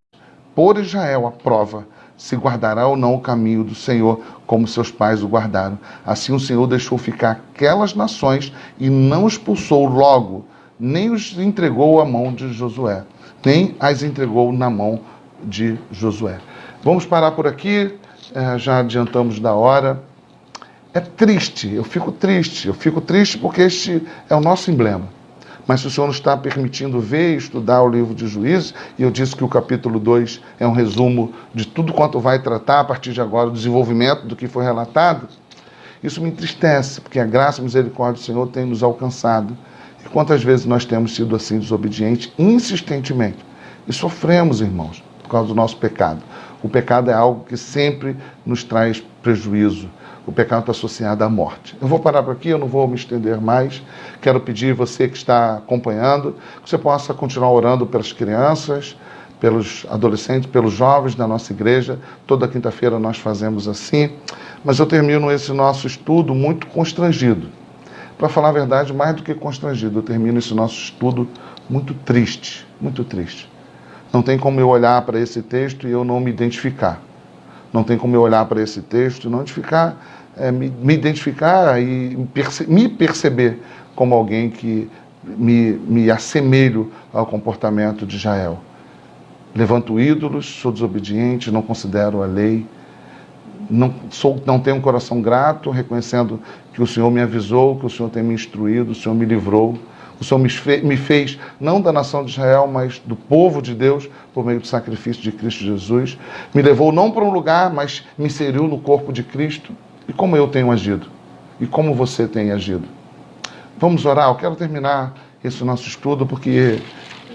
Israel à prova, se guardará ou não o caminho do Senhor, como seus pais o guardaram. Assim o Senhor deixou ficar aquelas nações e não expulsou logo, nem os entregou à mão de Josué, nem as entregou na mão de Josué. Vamos parar por aqui, já adiantamos da hora. É triste, eu fico triste porque este é o nosso emblema. Mas se o Senhor nos está permitindo ver e estudar o livro de Juízes, e eu disse que o capítulo 2 é um resumo de tudo quanto vai tratar a partir de agora, o desenvolvimento do que foi relatado, isso me entristece, porque a graça e a misericórdia do Senhor tem nos alcançado. E quantas vezes nós temos sido assim desobedientes, insistentemente, e sofremos, irmãos, por causa do nosso pecado. O pecado é algo que sempre nos traz prejuízo. O pecado está associado à morte. Eu vou parar por aqui, eu não vou me estender mais. Quero pedir você que está acompanhando, que você possa continuar orando pelas crianças, pelos adolescentes, pelos jovens da nossa igreja. Toda quinta-feira nós fazemos assim. Mas eu termino esse nosso estudo muito constrangido. Para falar a verdade, mais do que constrangido, eu termino esse nosso estudo muito triste, muito triste. Não tem como eu olhar para esse texto e eu não me identificar. Não tem como eu olhar para esse texto e não me identificar e me perceber como alguém que me assemelho ao comportamento de Jael. Levanto ídolos, sou desobediente, não considero a lei, não tenho um coração grato, reconhecendo que o Senhor me avisou, que o Senhor tem me instruído, o Senhor me livrou, o Senhor me fez, não da nação de Israel, mas do povo de Deus, por meio do sacrifício de Cristo Jesus. Me levou não para um lugar, mas me inseriu no corpo de Cristo. E como eu tenho agido? E como você tem agido? Vamos orar? Eu quero terminar esse nosso estudo, porque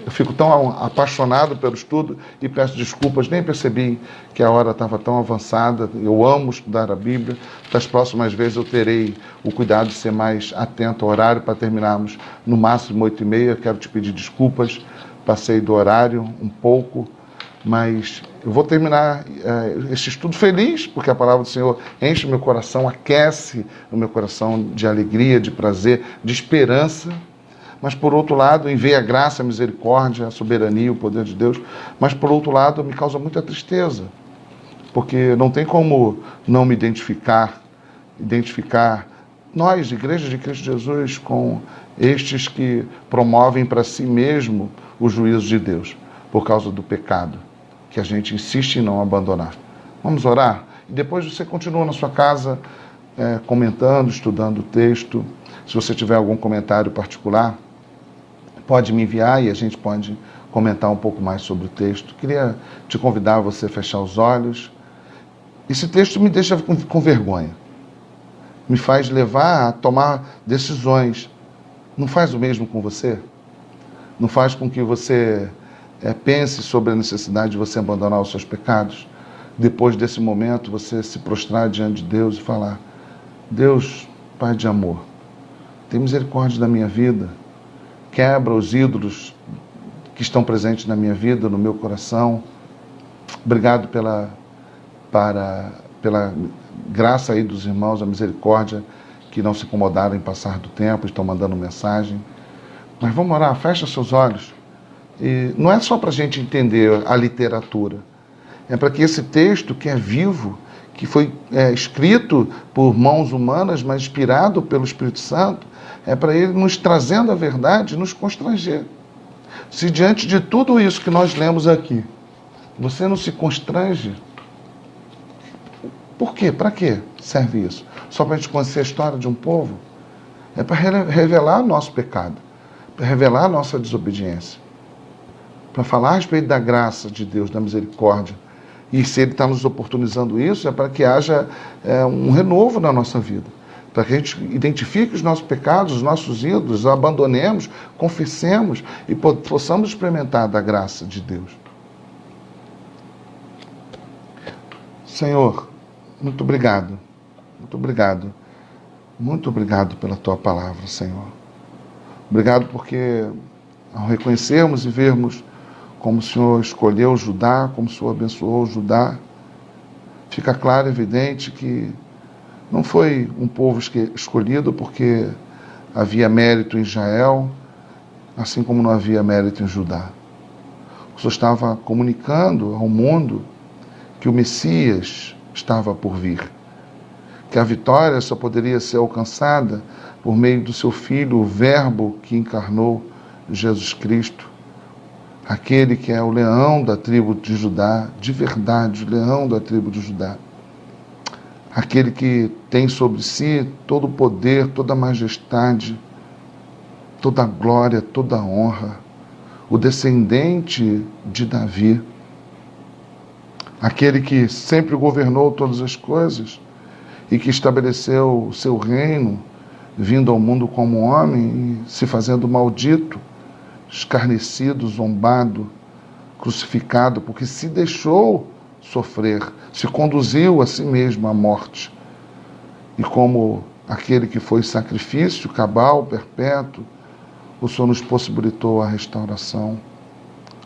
eu fico tão apaixonado pelo estudo e peço desculpas, nem percebi que a hora estava tão avançada. Eu amo estudar a Bíblia. Das próximas vezes eu terei o cuidado de ser mais atento ao horário para terminarmos no máximo 8h30. Quero te pedir desculpas, passei do horário um pouco, mas eu vou terminar este estudo feliz, porque a palavra do Senhor enche o meu coração, aquece o meu coração de alegria, de prazer, de esperança. Mas, por outro lado, em ver a graça, a misericórdia, a soberania, o poder de Deus, mas, por outro lado, me causa muita tristeza, porque não tem como não me identificar nós, Igreja de Cristo Jesus, com estes que promovem para si mesmo o juízo de Deus, por causa do pecado, que a gente insiste em não abandonar. Vamos orar? E depois você continua na sua casa, comentando, estudando o texto. Se você tiver algum comentário particular, pode me enviar e a gente pode comentar um pouco mais sobre o texto. Queria te convidar a você fechar os olhos. Esse texto me deixa com vergonha. Me faz levar a tomar decisões. Não faz o mesmo com você? Não faz com que você pense sobre a necessidade de você abandonar os seus pecados? Depois desse momento, você se prostrar diante de Deus e falar: Deus, Pai de amor, tem misericórdia da minha vida. Quebra os ídolos que estão presentes na minha vida, no meu coração. Obrigado pela graça aí dos irmãos, a misericórdia, que não se incomodaram em passar do tempo, estão mandando mensagem. Mas vamos orar, fecha seus olhos. E não é só para a gente entender a literatura, é para que esse texto, que é vivo, que foi escrito por mãos humanas, mas inspirado pelo Espírito Santo, é para ele nos trazendo a verdade, nos constranger. Se diante de tudo isso que nós lemos aqui, você não se constrange, por quê? Para que serve isso? Só para a gente conhecer a história de um povo? É para revelar nosso pecado, para revelar nossa desobediência, para falar a respeito da graça de Deus, da misericórdia. E se Ele está nos oportunizando isso, é para que haja um renovo na nossa vida, para que a gente identifique os nossos pecados, os nossos ídolos, abandonemos, confessemos e possamos experimentar da graça de Deus. Senhor, muito obrigado, muito obrigado, muito obrigado pela Tua palavra, Senhor. Obrigado porque, ao reconhecermos e vermos como o Senhor escolheu Judá, como o Senhor abençoou Judá, fica claro e evidente que não foi um povo escolhido porque havia mérito em Israel, assim como não havia mérito em Judá. O Senhor estava comunicando ao mundo que o Messias estava por vir, que a vitória só poderia ser alcançada por meio do seu Filho, o Verbo que encarnou, Jesus Cristo, aquele que é o leão da tribo de Judá, de verdade, o leão da tribo de Judá. Aquele que tem sobre si todo o poder, toda a majestade, toda a glória, toda a honra. O descendente de Davi. Aquele que sempre governou todas as coisas e que estabeleceu o seu reino, vindo ao mundo como homem e se fazendo maldito, escarnecido, zombado, crucificado, porque se deixou sofrer, se conduziu a si mesmo à morte. E como aquele que foi sacrifício cabal, perpétuo, o Senhor nos possibilitou a restauração,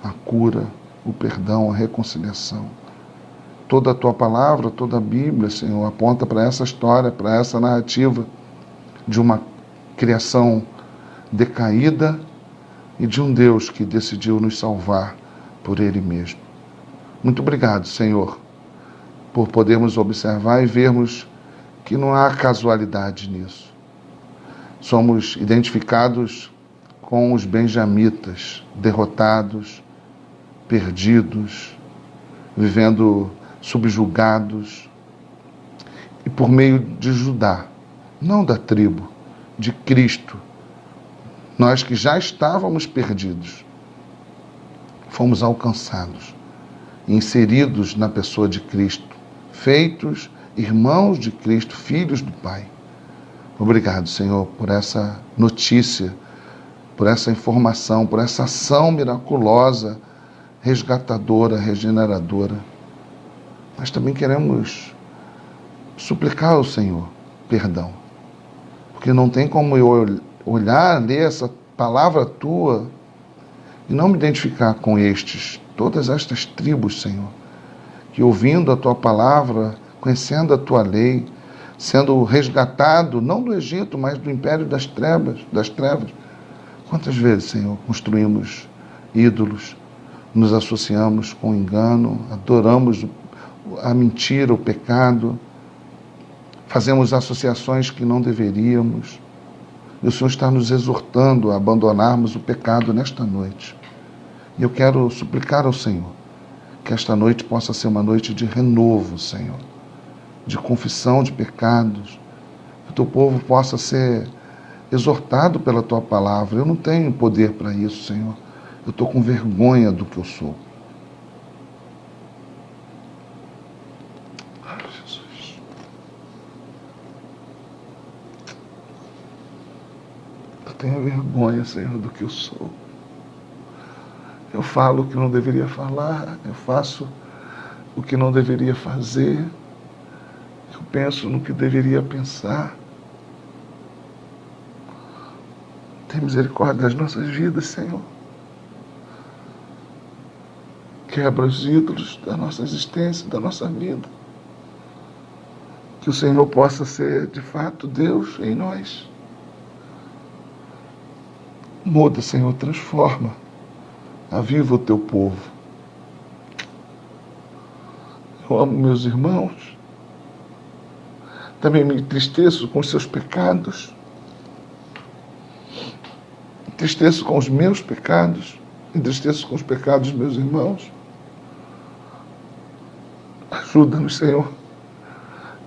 a cura, o perdão, a reconciliação. Toda a tua palavra, toda a Bíblia, Senhor, aponta para essa história, para essa narrativa de uma criação decaída e de um Deus que decidiu nos salvar por Ele mesmo. Muito obrigado, Senhor, por podermos observar e vermos que não há casualidade nisso. Somos identificados com os benjamitas, derrotados, perdidos, vivendo subjugados, e por meio de Judá, não da tribo, de Cristo, nós que já estávamos perdidos, fomos alcançados, inseridos na pessoa de Cristo, feitos irmãos de Cristo, filhos do Pai. Obrigado, Senhor, por essa notícia, por essa informação, por essa ação miraculosa, resgatadora, regeneradora. Nós também queremos suplicar ao Senhor perdão, porque não tem como eu olhar, ler essa palavra Tua e não me identificar com todas estas tribos, Senhor, que ouvindo a Tua palavra, conhecendo a Tua lei, sendo resgatado, não do Egito, mas do império das trevas. Quantas vezes, Senhor, construímos ídolos, nos associamos com o engano, adoramos a mentira, o pecado, fazemos associações que não deveríamos. E o Senhor está nos exortando a abandonarmos o pecado nesta noite. E eu quero suplicar ao Senhor que esta noite possa ser uma noite de renovo, Senhor, de confissão de pecados, que o Teu povo possa ser exortado pela Tua palavra. Eu não tenho poder para isso, Senhor. Eu estou com vergonha do que eu sou. Ai, Jesus. Eu tenho vergonha, Senhor, do que eu sou. Eu falo o que não deveria falar, eu faço o que não deveria fazer, eu penso no que deveria pensar. Tem misericórdia das nossas vidas, Senhor. Quebra os ídolos da nossa existência, da nossa vida. Que o Senhor possa ser, de fato, Deus em nós. Muda, Senhor, transforma. Aviva o Teu povo. Eu amo meus irmãos. Também me entristeço com os seus pecados. Entristeço com os meus pecados. Entristeço com os pecados dos meus irmãos. Ajuda-nos, Senhor,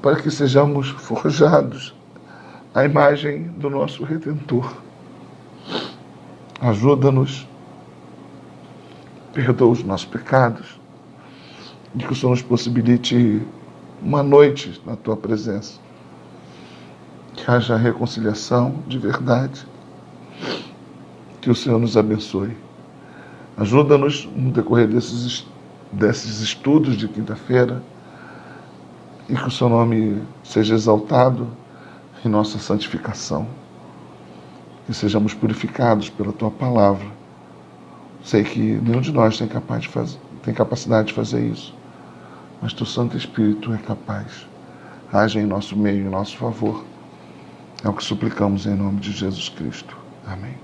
para que sejamos forjados à imagem do nosso Redentor. Ajuda-nos, perdoa os nossos pecados, e que o Senhor nos possibilite uma noite na Tua presença, que haja reconciliação de verdade, que o Senhor nos abençoe. Ajuda-nos no decorrer desses estudos de quinta-feira, e que o Seu nome seja exaltado em nossa santificação, que sejamos purificados pela Tua palavra. Sei que nenhum de nós tem capacidade de fazer isso, mas Teu Santo Espírito é capaz. Haja em nosso meio, em nosso favor. É o que suplicamos em nome de Jesus Cristo. Amém.